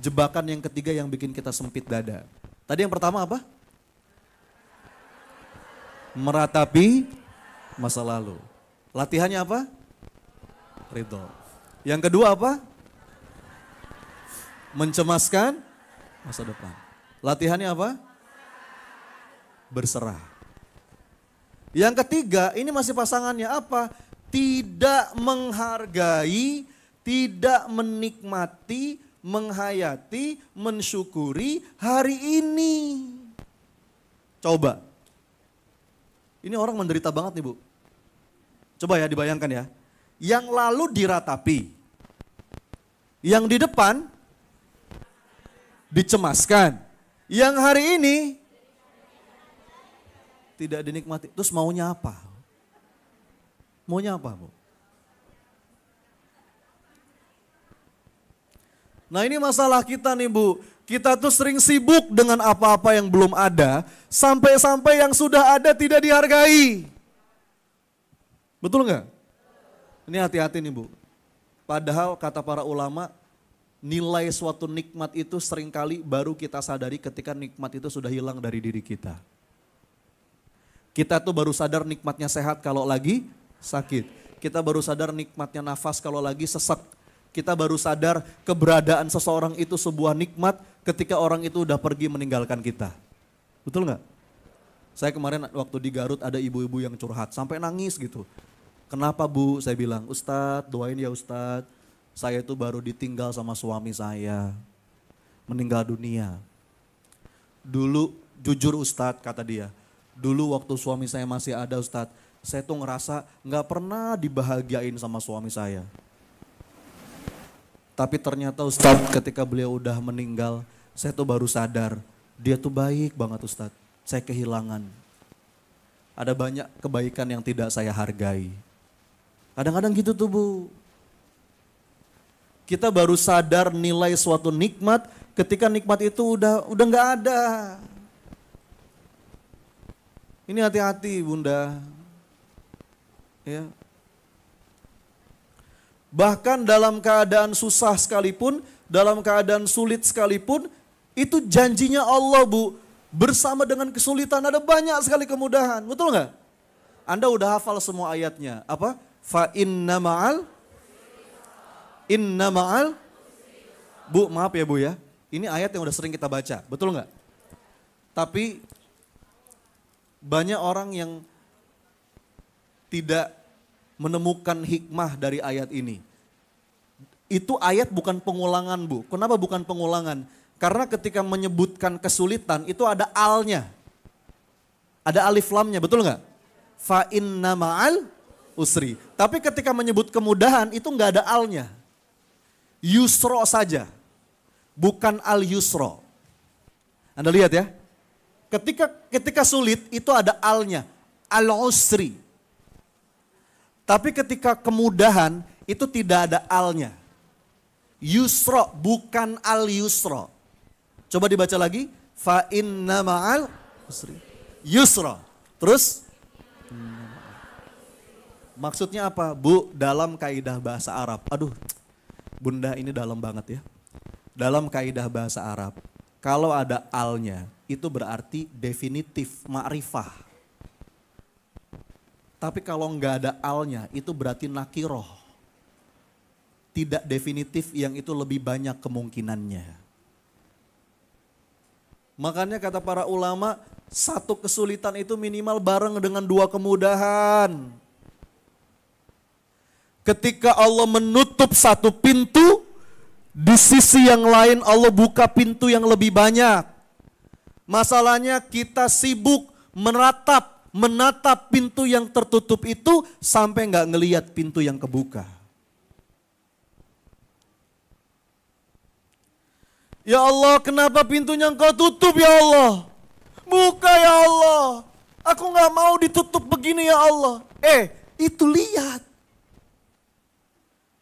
Jebakan yang ketiga yang bikin kita sempit dada. Tadi yang pertama apa? Meratapi masa lalu. Latihannya apa? Ridho. Yang kedua apa? Mencemaskan masa depan. Latihannya apa? Berserah. Yang ketiga ini masih pasangannya apa? Tidak menghargai, tidak menikmati menghayati, mensyukuri hari ini. Coba. Ini orang menderita banget nih Bu. Coba ya dibayangkan ya. Yang lalu diratapi. Yang di depan dicemaskan. Yang hari ini tidak dinikmati. Terus maunya apa? Maunya apa Bu? Nah ini masalah kita nih Bu. Kita tuh sering sibuk dengan apa-apa yang belum ada. Sampai-sampai yang sudah ada tidak dihargai. Betul nggak? Ini hati-hati nih Bu. Padahal kata para ulama, nilai suatu nikmat itu seringkali baru kita sadari ketika nikmat itu sudah hilang dari diri kita. Kita tuh baru sadar nikmatnya sehat kalau lagi sakit. Kita baru sadar nikmatnya nafas kalau lagi sesek. Kita baru sadar keberadaan seseorang itu sebuah nikmat ketika orang itu udah pergi meninggalkan kita. Betul nggak? Saya kemarin waktu di Garut ada ibu-ibu yang curhat sampai nangis gitu. Kenapa Bu? Saya bilang, Ustadz doain ya Ustadz. Saya itu baru ditinggal sama suami saya. Meninggal dunia. Dulu jujur Ustadz kata dia. Dulu waktu suami saya masih ada Ustadz. Saya tuh ngerasa gak pernah dibahagiain sama suami saya. Tapi ternyata Ustadz ketika beliau udah meninggal. Saya tuh baru sadar. Dia tuh baik banget Ustadz. Saya kehilangan. Ada banyak kebaikan yang tidak saya hargai. Kadang-kadang gitu tuh Bu. Kita baru sadar nilai suatu nikmat ketika nikmat itu udah nggak ada. Ini hati-hati Bunda. Ya. Bahkan dalam keadaan susah sekalipun, dalam keadaan sulit sekalipun, itu janjinya Allah Bu. Bersama dengan kesulitan ada banyak sekali kemudahan. Betul nggak? Anda udah hafal semua ayatnya. Apa? Fa inna ma'al Bu, maaf ya Bu ya. Ini ayat yang udah sering kita baca, betul nggak? Tapi banyak orang yang tidak menemukan hikmah dari ayat ini. Itu ayat bukan pengulangan Bu. Kenapa bukan pengulangan? Karena ketika menyebutkan kesulitan itu ada alnya. Ada alif lamnya, betul nggak? Fa inna ma'al usri. Tapi ketika menyebut kemudahan itu nggak ada alnya. Yusro saja. Bukan al yusro. Anda lihat ya. Ketika sulit itu ada alnya. Al usri. Tapi ketika kemudahan itu tidak ada alnya. Yusro bukan al yusro. Coba dibaca lagi. Fa inna ma'al usri. Yusro. Terus. Maksudnya apa? Bu, dalam kaidah bahasa Arab. Aduh, Bunda ini dalam banget ya. Dalam kaidah bahasa Arab, kalau ada alnya, itu berarti definitif, ma'rifah. Tapi kalau nggak ada alnya, itu berarti nakiroh. Tidak definitif yang itu lebih banyak kemungkinannya. Makanya kata para ulama, satu kesulitan itu minimal bareng dengan dua kemudahan. Ketika Allah menutup satu pintu, di sisi yang lain Allah buka pintu yang lebih banyak. Masalahnya kita sibuk menatap pintu yang tertutup itu sampai nggak ngelihat pintu yang kebuka. Ya Allah, kenapa pintunya Engkau tutup ya Allah? Buka ya Allah. Aku nggak mau ditutup begini ya Allah. Itu lihat.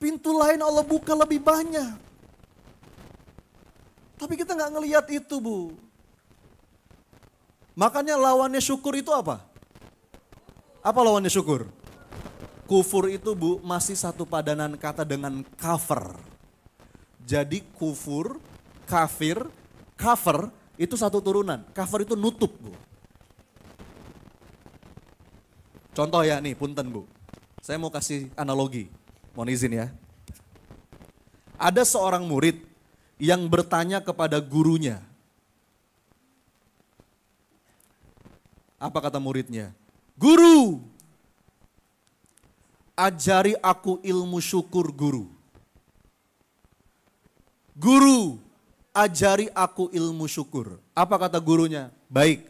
Pintu lain Allah buka lebih banyak. Tapi kita nggak ngelihat itu Bu. Makanya lawannya syukur itu apa? Apa lawannya syukur? Kufur itu Bu masih satu padanan kata dengan kafir. Jadi kufur, kafir, cover itu satu turunan. Cover itu nutup Bu. Contoh ya nih, punten Bu. Saya mau kasih analogi. Mohon izin ya. Ada seorang murid yang bertanya kepada gurunya. Apa kata muridnya? Guru, ajari aku ilmu syukur Guru. Guru, ajari aku ilmu syukur. Apa kata gurunya? Baik,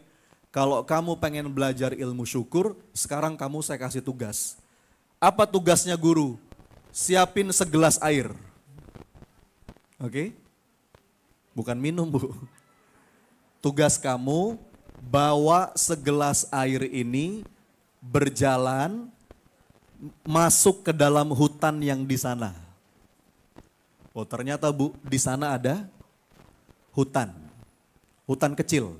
kalau kamu pengen belajar ilmu syukur, sekarang saya kasih tugas. Apa tugasnya guru? Siapin segelas air. Oke? Bukan minum, Bu. Tugas kamu bawa segelas air ini berjalan masuk ke dalam hutan yang di sana. Oh, ternyata Bu, di sana ada hutan. Hutan kecil.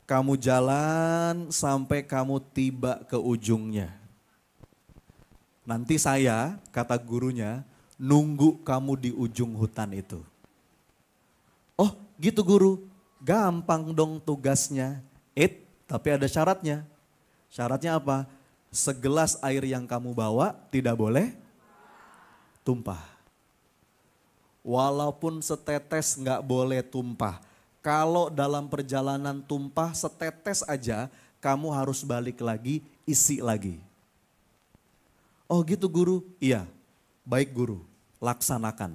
Kamu jalan sampai kamu tiba ke ujungnya. Nanti saya, kata gurunya, nunggu kamu di ujung hutan itu. Oh, gitu guru. Gampang dong tugasnya. Tapi ada syaratnya. Syaratnya apa? Segelas air yang kamu bawa tidak boleh tumpah. Walaupun setetes nggak boleh tumpah. Kalau dalam perjalanan tumpah setetes aja, kamu harus balik lagi, isi lagi. Oh gitu guru? Iya, baik guru, laksanakan.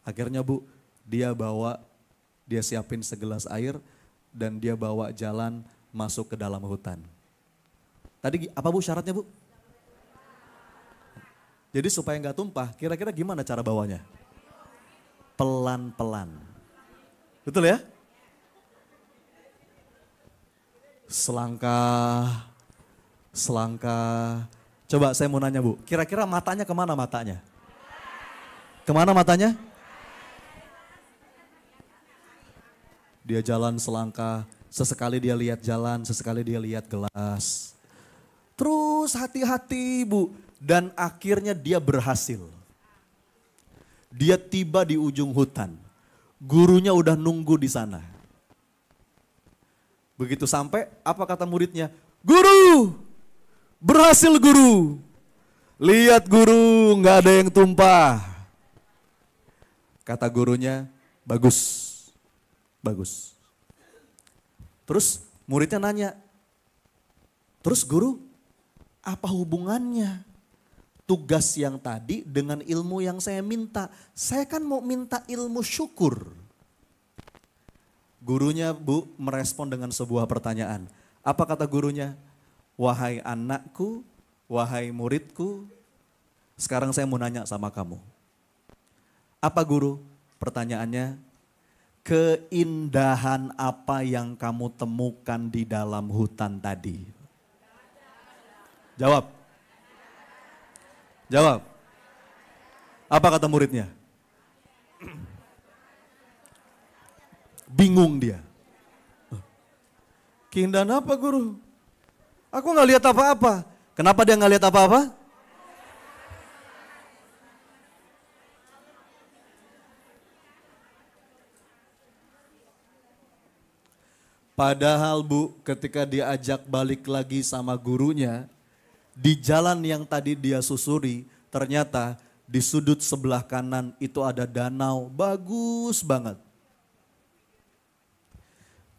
Akhirnya Bu, dia siapin segelas air dan dia bawa jalan masuk ke dalam hutan. Tadi apa Bu syaratnya Bu? Jadi supaya nggak tumpah, kira-kira gimana cara bawanya? Pelan-pelan. Betul ya? Selangkah. Coba saya mau nanya Bu, kira-kira matanya kemana matanya? Kemana matanya? Dia jalan selangkah, sesekali dia lihat jalan, sesekali dia lihat gelas. Terus hati-hati Bu, dan akhirnya dia berhasil. Dia tiba di ujung hutan, gurunya udah nunggu di sana. Begitu sampai, apa kata muridnya? Guru, berhasil guru. Lihat guru, nggak ada yang tumpah. Kata gurunya, bagus. Terus muridnya nanya, terus guru, apa hubungannya tugas yang tadi dengan ilmu yang saya minta? Saya kan mau minta ilmu syukur. Gurunya Bu merespon dengan sebuah pertanyaan. Apa kata gurunya? Wahai anakku, wahai muridku, sekarang saya mau nanya sama kamu. Apa guru? Pertanyaannya, keindahan apa yang kamu temukan di dalam hutan tadi? Jawab. Apa kata muridnya? Bingung dia. Keindahan apa guru? Aku nggak lihat apa-apa. Kenapa dia nggak lihat apa-apa? Padahal Bu, ketika diajak balik lagi sama gurunya, di jalan yang tadi dia susuri, ternyata di sudut sebelah kanan itu ada danau, bagus banget.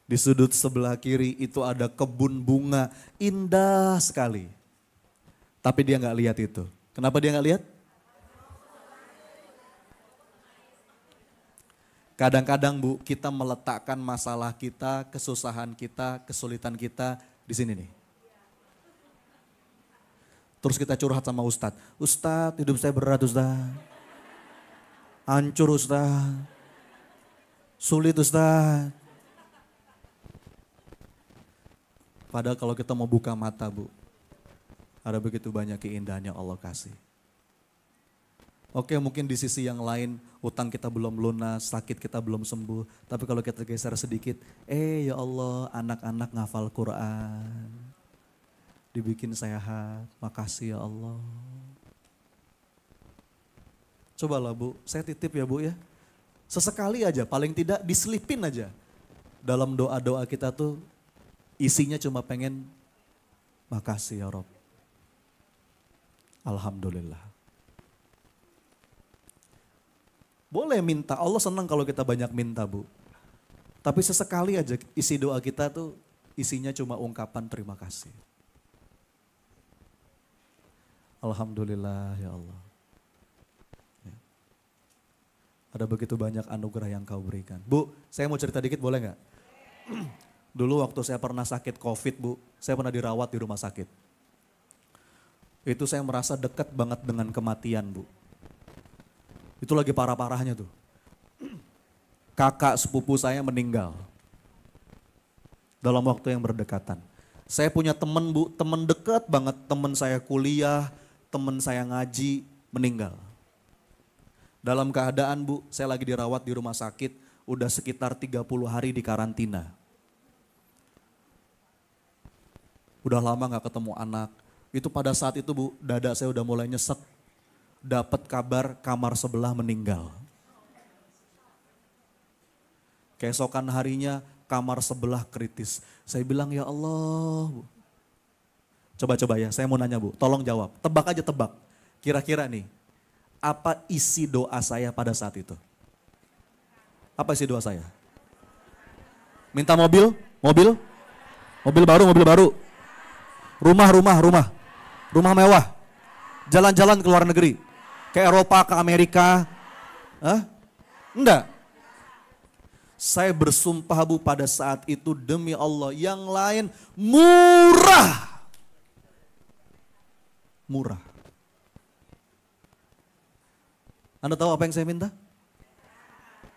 Di sudut sebelah kiri itu ada kebun bunga, indah sekali. Tapi dia nggak lihat itu. Kenapa dia nggak lihat? Kadang-kadang Bu, kita meletakkan masalah kita, kesusahan kita, kesulitan kita di sini nih. Terus kita curhat sama Ustadz. Ustadz, hidup saya berat Ustadz. Hancur Ustadz. Sulit Ustadz. Padahal kalau kita mau buka mata Bu, ada begitu banyak keindahan yang Allah kasih. Oke, mungkin di sisi yang lain utang kita belum lunas, sakit kita belum sembuh. Tapi kalau kita geser sedikit, ya Allah, anak-anak ngafal Quran. Dibikin sehat, makasih ya Allah. Cobalah Bu, saya titip ya Bu ya. Sesekali aja, paling tidak diselipin aja. Dalam doa-doa kita tuh isinya cuma pengen, makasih ya Rob. Alhamdulillah. Boleh minta, Allah senang kalau kita banyak minta Bu. Tapi sesekali aja isi doa kita tuh isinya cuma ungkapan terima kasih. Alhamdulillah ya Allah. Ada begitu banyak anugerah yang kau berikan. Bu, saya mau cerita dikit boleh nggak? Dulu waktu saya pernah sakit COVID bu, saya pernah dirawat di rumah sakit. Itu saya merasa dekat banget dengan kematian bu. Itu lagi parah-parahnya tuh. Kakak sepupu saya meninggal. Dalam waktu yang berdekatan. Saya punya temen bu, temen dekat banget. Temen saya kuliah, temen saya ngaji, meninggal. Dalam keadaan bu, saya lagi dirawat di rumah sakit, udah sekitar 30 hari di karantina. Udah lama gak ketemu anak. Itu pada saat itu bu, dada saya udah mulai nyesek. Dapat kabar kamar sebelah meninggal. Keesokan harinya kamar sebelah kritis. Saya bilang ya Allah bu. Coba-coba ya, saya mau nanya bu, tolong jawab. Tebak aja tebak. Kira-kira nih, apa isi doa saya pada saat itu? Apa isi doa saya? Minta mobil? Mobil? Mobil baru. Rumah mewah. Jalan-jalan ke luar negeri. Ke Eropa, ke Amerika. Hah? Enggak. Saya bersumpah bu pada saat itu demi Allah yang lain murah. Murah. Anda tahu apa yang saya minta?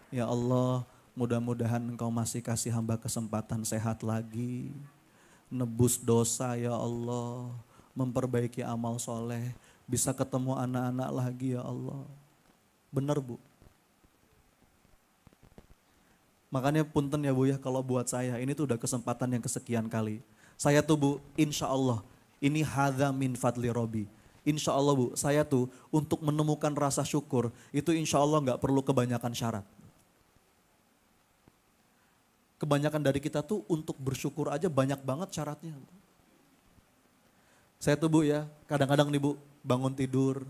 Ya Allah, mudah-mudahan Engkau masih kasih hamba kesempatan sehat lagi. Nebus dosa ya Allah, memperbaiki amal soleh, bisa ketemu anak-anak lagi ya Allah. Benar bu. Makanya punten ya bu ya, kalau buat saya ini tuh udah kesempatan yang kesekian kali. Saya tuh bu, insya Allah ini hadza min fadli Robi. Insya Allah bu, saya tuh untuk menemukan rasa syukur itu insya Allah gak perlu kebanyakan syarat. Kebanyakan dari kita tuh untuk bersyukur aja banyak banget syaratnya. Saya tuh bu ya, kadang-kadang nih bu bangun tidur,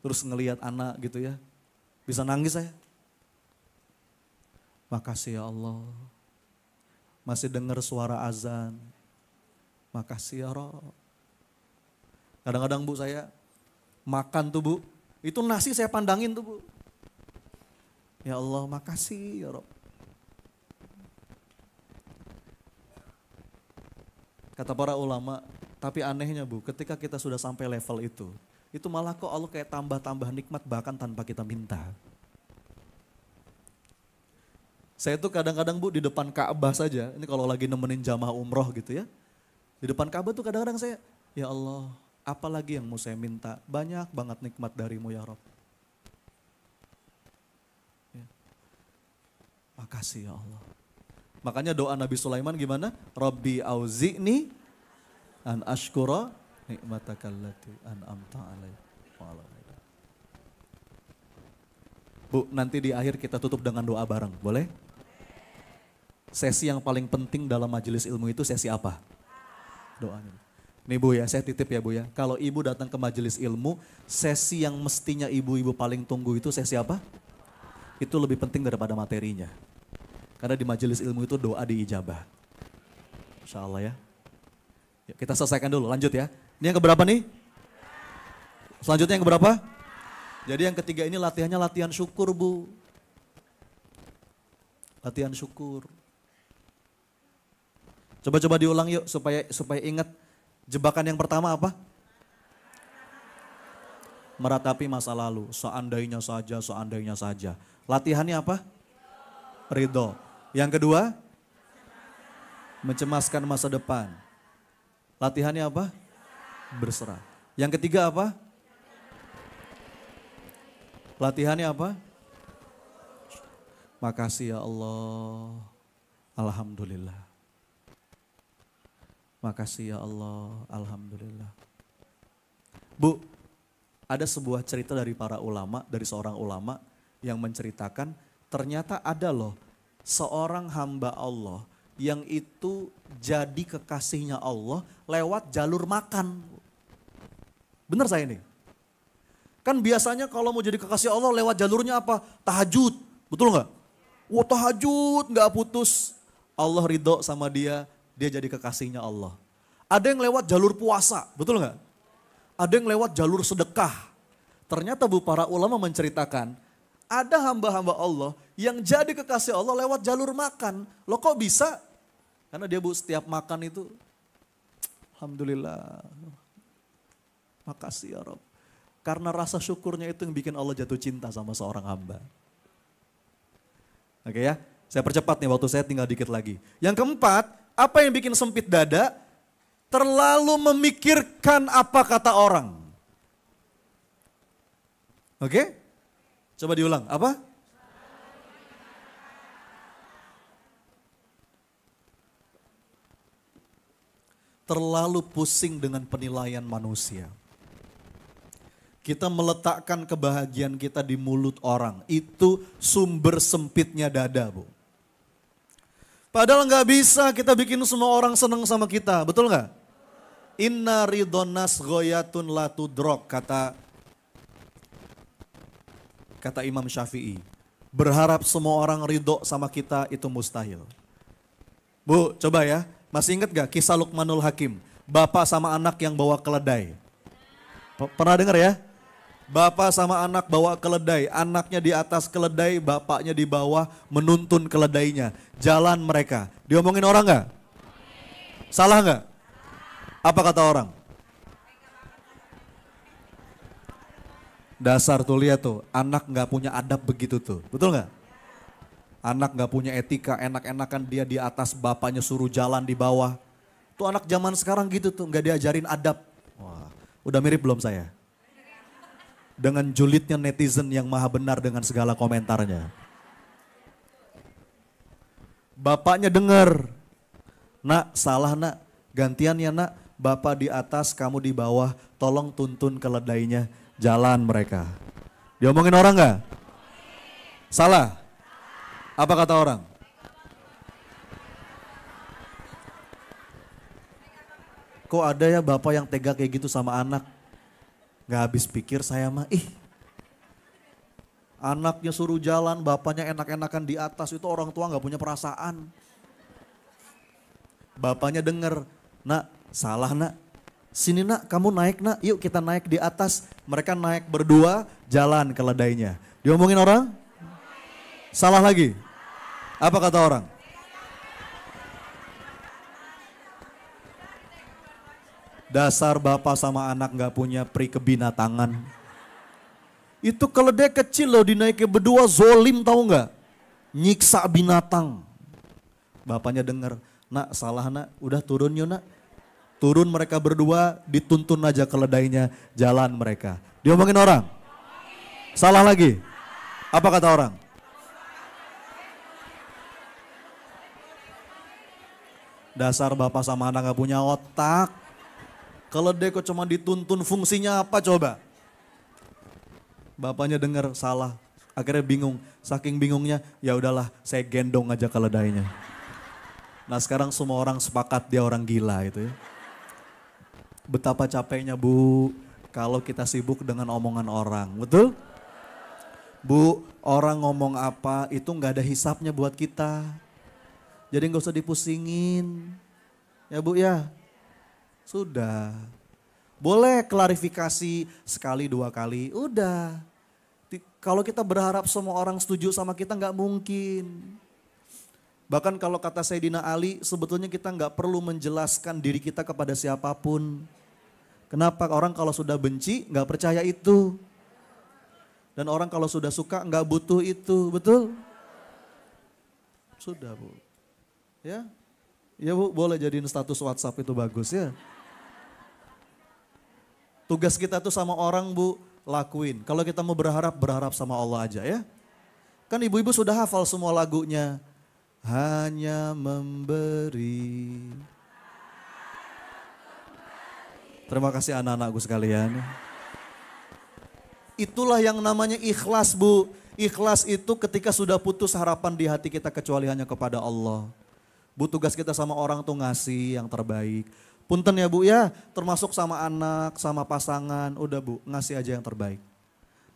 terus ngelihat anak gitu ya, bisa nangis saya. Makasih ya Allah, masih dengar suara azan, makasih ya Rob. Kadang-kadang bu saya makan tuh bu, itu nasi saya pandangin tuh bu. Ya Allah makasih ya Rob. Kata para ulama, tapi anehnya bu, ketika kita sudah sampai level itu malah kok Allah kayak tambah-tambah nikmat bahkan tanpa kita minta. Saya tuh kadang-kadang bu di depan Ka'bah saja, ini kalau lagi nemenin jamaah umroh gitu ya. Di depan Ka'bah tuh kadang-kadang saya, ya Allah apalagi yang mau saya minta, banyak banget nikmat darimu ya Rob. Ya. Makasih ya Allah. Makanya doa Nabi Sulaiman gimana? Rabbi auzi'ni an ashkura nikmatakallati an'amta alaihi. Bu, nanti di akhir kita tutup dengan doa bareng, boleh? Sesi yang paling penting dalam majelis ilmu itu sesi apa? Doanya. Nih bu ya, saya titip ya bu ya. Kalau ibu datang ke majelis ilmu, sesi yang mestinya ibu-ibu paling tunggu itu sesi apa? Itu lebih penting daripada materinya. Karena di majelis ilmu itu doa diijabah. Insya Allah ya. Yuk, kita selesaikan dulu, lanjut ya. Ini yang keberapa nih? Selanjutnya yang keberapa? Jadi yang ketiga ini latihannya latihan syukur bu. Latihan syukur. Coba-coba diulang yuk supaya ingat. Jebakan yang pertama apa? Meratapi masa lalu. Seandainya saja. Latihannya apa? Ridho. Yang kedua, mencemaskan masa depan. Latihannya apa? Berserah. Yang ketiga apa? Latihannya apa? Makasih ya Allah. Alhamdulillah. Makasih ya Allah. Alhamdulillah. Bu, ada sebuah cerita dari para ulama, dari seorang ulama yang menceritakan ternyata ada loh seorang hamba Allah yang itu jadi kekasihnya Allah lewat jalur makan. Benar saya ini? Kan biasanya kalau mau jadi kekasih Allah lewat jalurnya apa? Tahajud, betul nggak? Wah tahajud nggak putus. Allah ridho sama dia jadi kekasihnya Allah. Ada yang lewat jalur puasa, betul nggak? Ada yang lewat jalur sedekah. Ternyata bu para ulama menceritakan Ada hamba-hamba Allah yang jadi kekasih Allah lewat jalur makan. Loh kok bisa? Karena dia Bu setiap makan itu, alhamdulillah, makasih ya Rob. Karena rasa syukurnya itu yang bikin Allah jatuh cinta sama seorang hamba. Oke ya, saya percepat nih waktu saya tinggal dikit lagi. Yang keempat, apa yang bikin sempit dada? Terlalu memikirkan apa kata orang. Oke? Coba diulang, apa? Terlalu pusing dengan penilaian manusia. Kita meletakkan kebahagiaan kita di mulut orang. Itu sumber sempitnya dada, Bu. Padahal nggak bisa kita bikin semua orang senang sama kita, betul nggak? Inna ridhonas goyatun la tudrok, kata Imam Syafi'i. Berharap semua orang ridho sama kita itu mustahil. Bu, coba ya, masih ingat gak kisah Luqmanul Hakim? Bapak sama anak yang bawa keledai. Pernah dengar ya? Bapak sama anak bawa keledai, anaknya di atas keledai, bapaknya di bawah menuntun keledainya. Jalan mereka. Diomongin orang gak? Salah gak? Apa kata orang? Dasar tuh lihat tuh, anak gak punya adab begitu tuh, betul gak? Anak gak punya etika, enak-enakan dia di atas, bapaknya suruh jalan di bawah. Tuh anak zaman sekarang gitu tuh, gak diajarin adab. Wah, udah mirip belum saya? Dengan julidnya netizen yang maha benar dengan segala komentarnya. Bapaknya dengar, nak salah nak, gantian ya nak, bapak di atas kamu di bawah, tolong tuntun keledainya, jalan mereka. Diomongin orang gak? Salah? Apa kata orang? Kok ada ya bapak yang tega kayak gitu sama anak? Gak habis pikir saya mah, anaknya suruh jalan, bapaknya enak-enakan di atas, itu orang tua gak punya perasaan. Bapaknya denger, nak salah nak, sini nak kamu naik nak, yuk kita naik di atas. Mereka naik berdua, jalan keledainya. Diomongin orang? Salah lagi? Apa kata orang? Dasar bapak sama anak gak punya pri kebinatangan. Itu keledai kecil loh dinaiki berdua, zolim tahu gak? Nyiksa binatang. Bapaknya denger, nak salah nak, udah turun yuk nak. Turun mereka berdua, dituntun aja keledainya, jalan mereka. Diomongin orang? Salah lagi? Apa kata orang? Dasar bapak sama anak gak punya otak. Keledai kok cuma dituntun, fungsinya apa coba? Bapaknya dengar salah, akhirnya bingung. Saking bingungnya, ya udahlah saya gendong aja keledainya. Nah sekarang semua orang sepakat dia orang gila itu ya. Betapa capeknya Bu, kalau kita sibuk dengan omongan orang, betul? Bu, orang ngomong apa itu nggak ada hisapnya buat kita. Jadi nggak usah dipusingin, ya Bu ya. Sudah. Boleh klarifikasi sekali dua kali, udah. Kalau kita berharap semua orang setuju sama kita nggak mungkin. Bahkan kalau kata Sayyidina Ali, sebetulnya kita nggak perlu menjelaskan diri kita kepada siapapun. Kenapa? Orang kalau sudah benci nggak percaya itu. Dan orang kalau sudah suka nggak butuh itu, betul? Sudah Bu. Ya, ya Bu boleh jadiin status WhatsApp itu bagus ya. Tugas kita tuh sama orang Bu, lakuin. Kalau kita mau berharap, berharap sama Allah aja ya. Kan ibu-ibu sudah hafal semua lagunya. Hanya memberi. Terima kasih anak-anakku sekalian. Itulah yang namanya ikhlas Bu. Ikhlas itu ketika sudah putus harapan di hati kita kecuali hanya kepada Allah. Bu, tugas kita sama orang tuh ngasih yang terbaik. Punten ya Bu ya, termasuk sama anak, sama pasangan, udah Bu ngasih aja yang terbaik.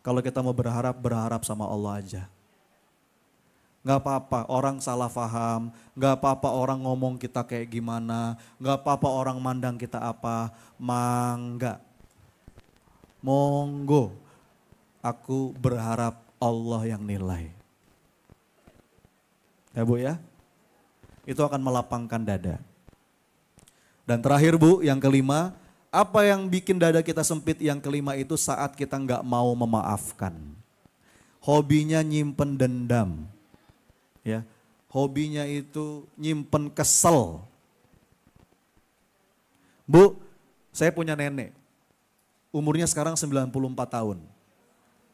Kalau kita mau berharap, berharap sama Allah aja. Gak apa-apa orang salah paham, gak apa-apa orang ngomong kita kayak gimana, gak apa-apa orang mandang kita apa, mangga. Monggo. Aku berharap Allah yang nilai. Ya Bu ya, itu akan melapangkan dada. Dan terakhir Bu, yang kelima, apa yang bikin dada kita sempit? Yang kelima itu saat kita nggak mau memaafkan. Hobinya nyimpen dendam. Ya, hobinya itu nyimpen kesel. Bu, saya punya nenek. Umurnya sekarang 94 tahun.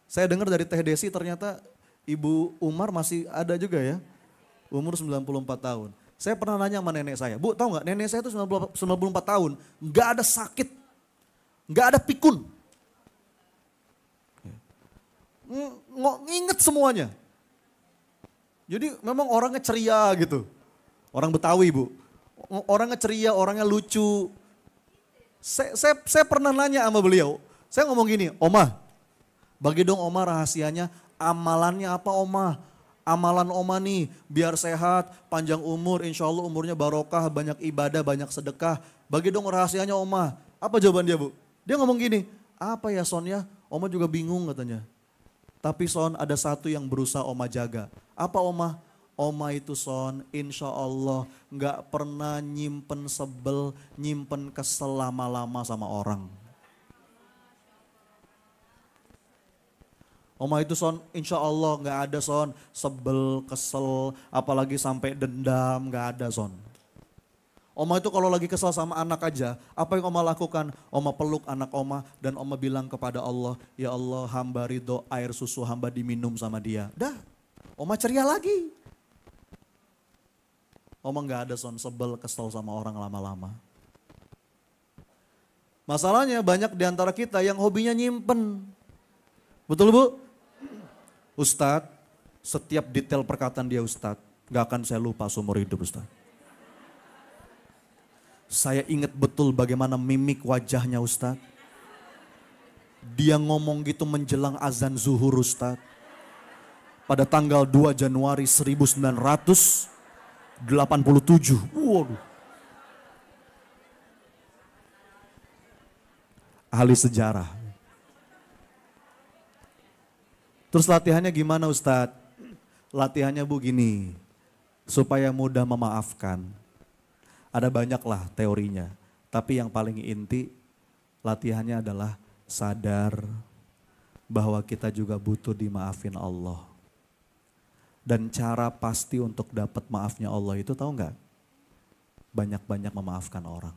Saya dengar dari Teh Desi ternyata Ibu Umar masih ada juga ya. Umur 94 tahun. Saya pernah nanya sama nenek saya, Bu tahu nggak nenek saya itu 94 tahun, nggak ada sakit, nggak ada pikun. Nginget semuanya. Jadi memang orangnya ceria gitu. Orang Betawi Bu. Orangnya ceria, orangnya lucu. Saya pernah nanya sama beliau, saya ngomong gini, Oma, bagi dong Oma rahasianya, amalannya apa Oma? Amalan Oma nih biar sehat, panjang umur, insya Allah umurnya barokah, banyak ibadah, banyak sedekah. Bagi dong rahasianya Oma. Apa jawaban dia Bu? Dia ngomong gini, apa ya Son ya? Oma juga bingung katanya. Tapi Son ada satu yang berusaha Oma jaga. Apa Oma? Oma itu Son insya Allah gak pernah nyimpen sebel, nyimpen kesel lama-lama sama orang. Oma itu Son insya Allah gak ada Son sebel, kesel, apalagi sampai dendam gak ada Son. Oma itu kalau lagi kesel sama anak aja, apa yang Oma lakukan? Oma peluk anak Oma dan Oma bilang kepada Allah, ya Allah hamba ridho air susu hamba diminum sama dia. Dah, Oma ceria lagi. Oma gak ada Son sebel, kesel sama orang lama-lama. Masalahnya banyak diantara kita yang hobinya nyimpen. Betul Bu? Ustadz, setiap detail perkataan dia Ustadz, gak akan saya lupa seumur hidup Ustadz. Saya ingat betul bagaimana mimik wajahnya Ustadz. Dia ngomong gitu menjelang azan zuhur Ustadz. Pada tanggal 2 Januari 1987. Waduh. Ahli sejarah. Terus latihannya gimana Ustadz? Latihannya Bu gini, supaya mudah memaafkan. Ada banyak lah teorinya, tapi yang paling inti latihannya adalah sadar bahwa kita juga butuh dimaafin Allah. Dan cara pasti untuk dapat maafnya Allah itu tahu nggak? Banyak-banyak memaafkan orang.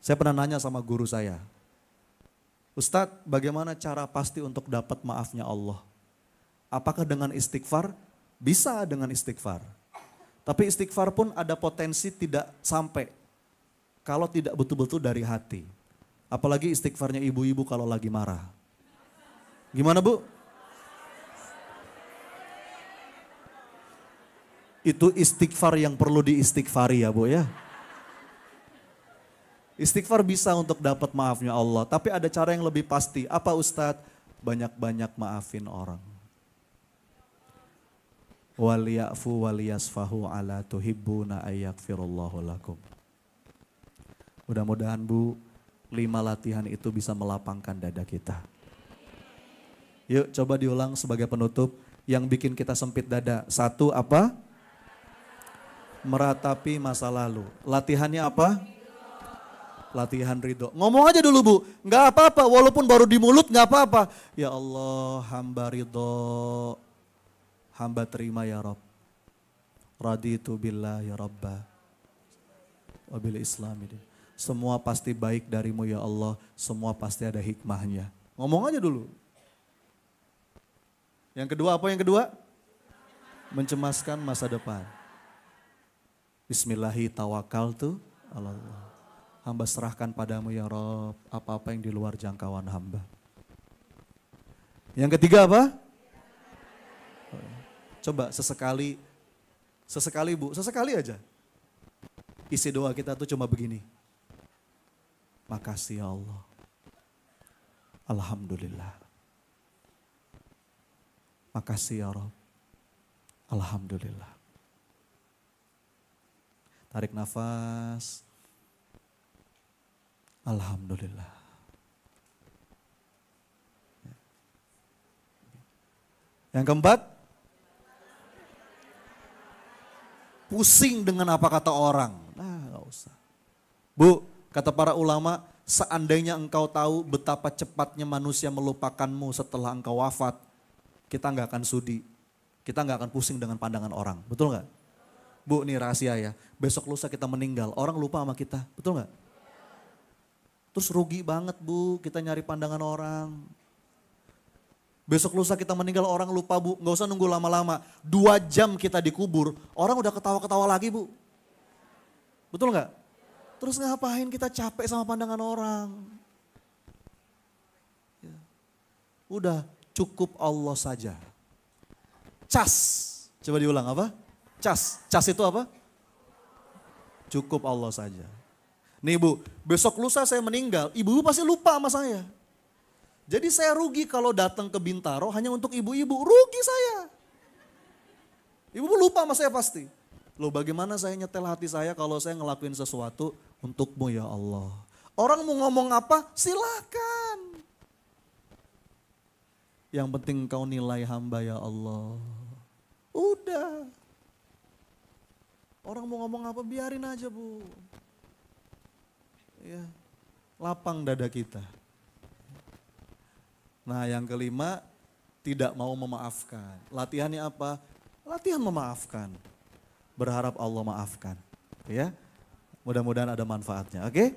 Saya pernah nanya sama guru saya, Ustadz, bagaimana cara pasti untuk dapat maafnya Allah? Apakah dengan istighfar? Bisa dengan istighfar. Tapi istighfar pun ada potensi tidak sampai. Kalau tidak betul-betul dari hati. Apalagi istighfarnya ibu-ibu kalau lagi marah. Gimana Bu? Itu istighfar yang perlu diistighfari ya Bu ya. Istighfar bisa untuk dapat maafnya Allah. Tapi ada cara yang lebih pasti. Apa Ustadz? Banyak-banyak maafin orang. Waliyafu waliyasfahu ala tuhibbuna ayyakfirullahu lakum. Mudah-mudahan Bu, 5 latihan itu bisa melapangkan dada kita. Yuk coba diulang sebagai penutup. Yang bikin kita sempit dada. 1 apa? Meratapi masa lalu. Latihannya apa? Latihan ridho. Ngomong aja dulu Bu, nggak apa-apa walaupun baru di mulut nggak apa-apa. Ya Allah hamba ridho, hamba terima ya Rabb. Raditu billah ya Rabba. Wabil Islami. Semua pasti baik darimu ya Allah, semua pasti ada hikmahnya. Ngomong aja dulu. Yang kedua apa yang kedua? Mencemaskan masa depan. Bismillahi tawakkaltu ala Allah. Hamba serahkan padamu ya Rabb apa-apa yang di luar jangkauan hamba. Yang ketiga apa? Coba sesekali Bu, sesekali aja. Isi doa kita tuh cuma begini. Makasih ya Allah. Alhamdulillah. Makasih ya Rabb. Alhamdulillah. Tarik nafas. Alhamdulillah. Yang keempat, pusing dengan apa kata orang. Nah, gak usah. Bu, kata para ulama, seandainya engkau tahu betapa cepatnya manusia melupakanmu setelah engkau wafat, kita gak akan sudi. Kita gak akan pusing dengan pandangan orang. Betul gak? Bu, ini rahasia ya. Besok lusa kita meninggal, orang lupa sama kita. Betul gak? Terus rugi banget bu, kita nyari pandangan orang. Besok lusa kita meninggal, orang lupa bu. Gak usah nunggu lama-lama. 2 jam kita dikubur, orang udah ketawa-ketawa lagi bu. Betul gak? Terus ngapain kita capek sama pandangan orang? Ya. Udah cukup Allah saja. Cas, coba diulang apa? Cas, cas itu apa? Cukup Allah saja. Nih bu, besok lusa saya meninggal, ibu pasti lupa sama saya. Jadi saya rugi kalau datang ke Bintaro hanya untuk ibu-ibu, rugi saya. Ibu lupa sama saya pasti. Loh bagaimana saya nyetel hati saya kalau saya ngelakuin sesuatu untukmu ya Allah. Orang mau ngomong apa silakan. Yang penting kau nilai hamba ya Allah. Udah. Orang mau ngomong apa biarin aja bu. Ya, lapang dada kita. Nah yang kelima, tidak mau memaafkan. Latihannya apa? Latihan memaafkan. Berharap Allah maafkan. Ya, mudah-mudahan ada manfaatnya. Oke?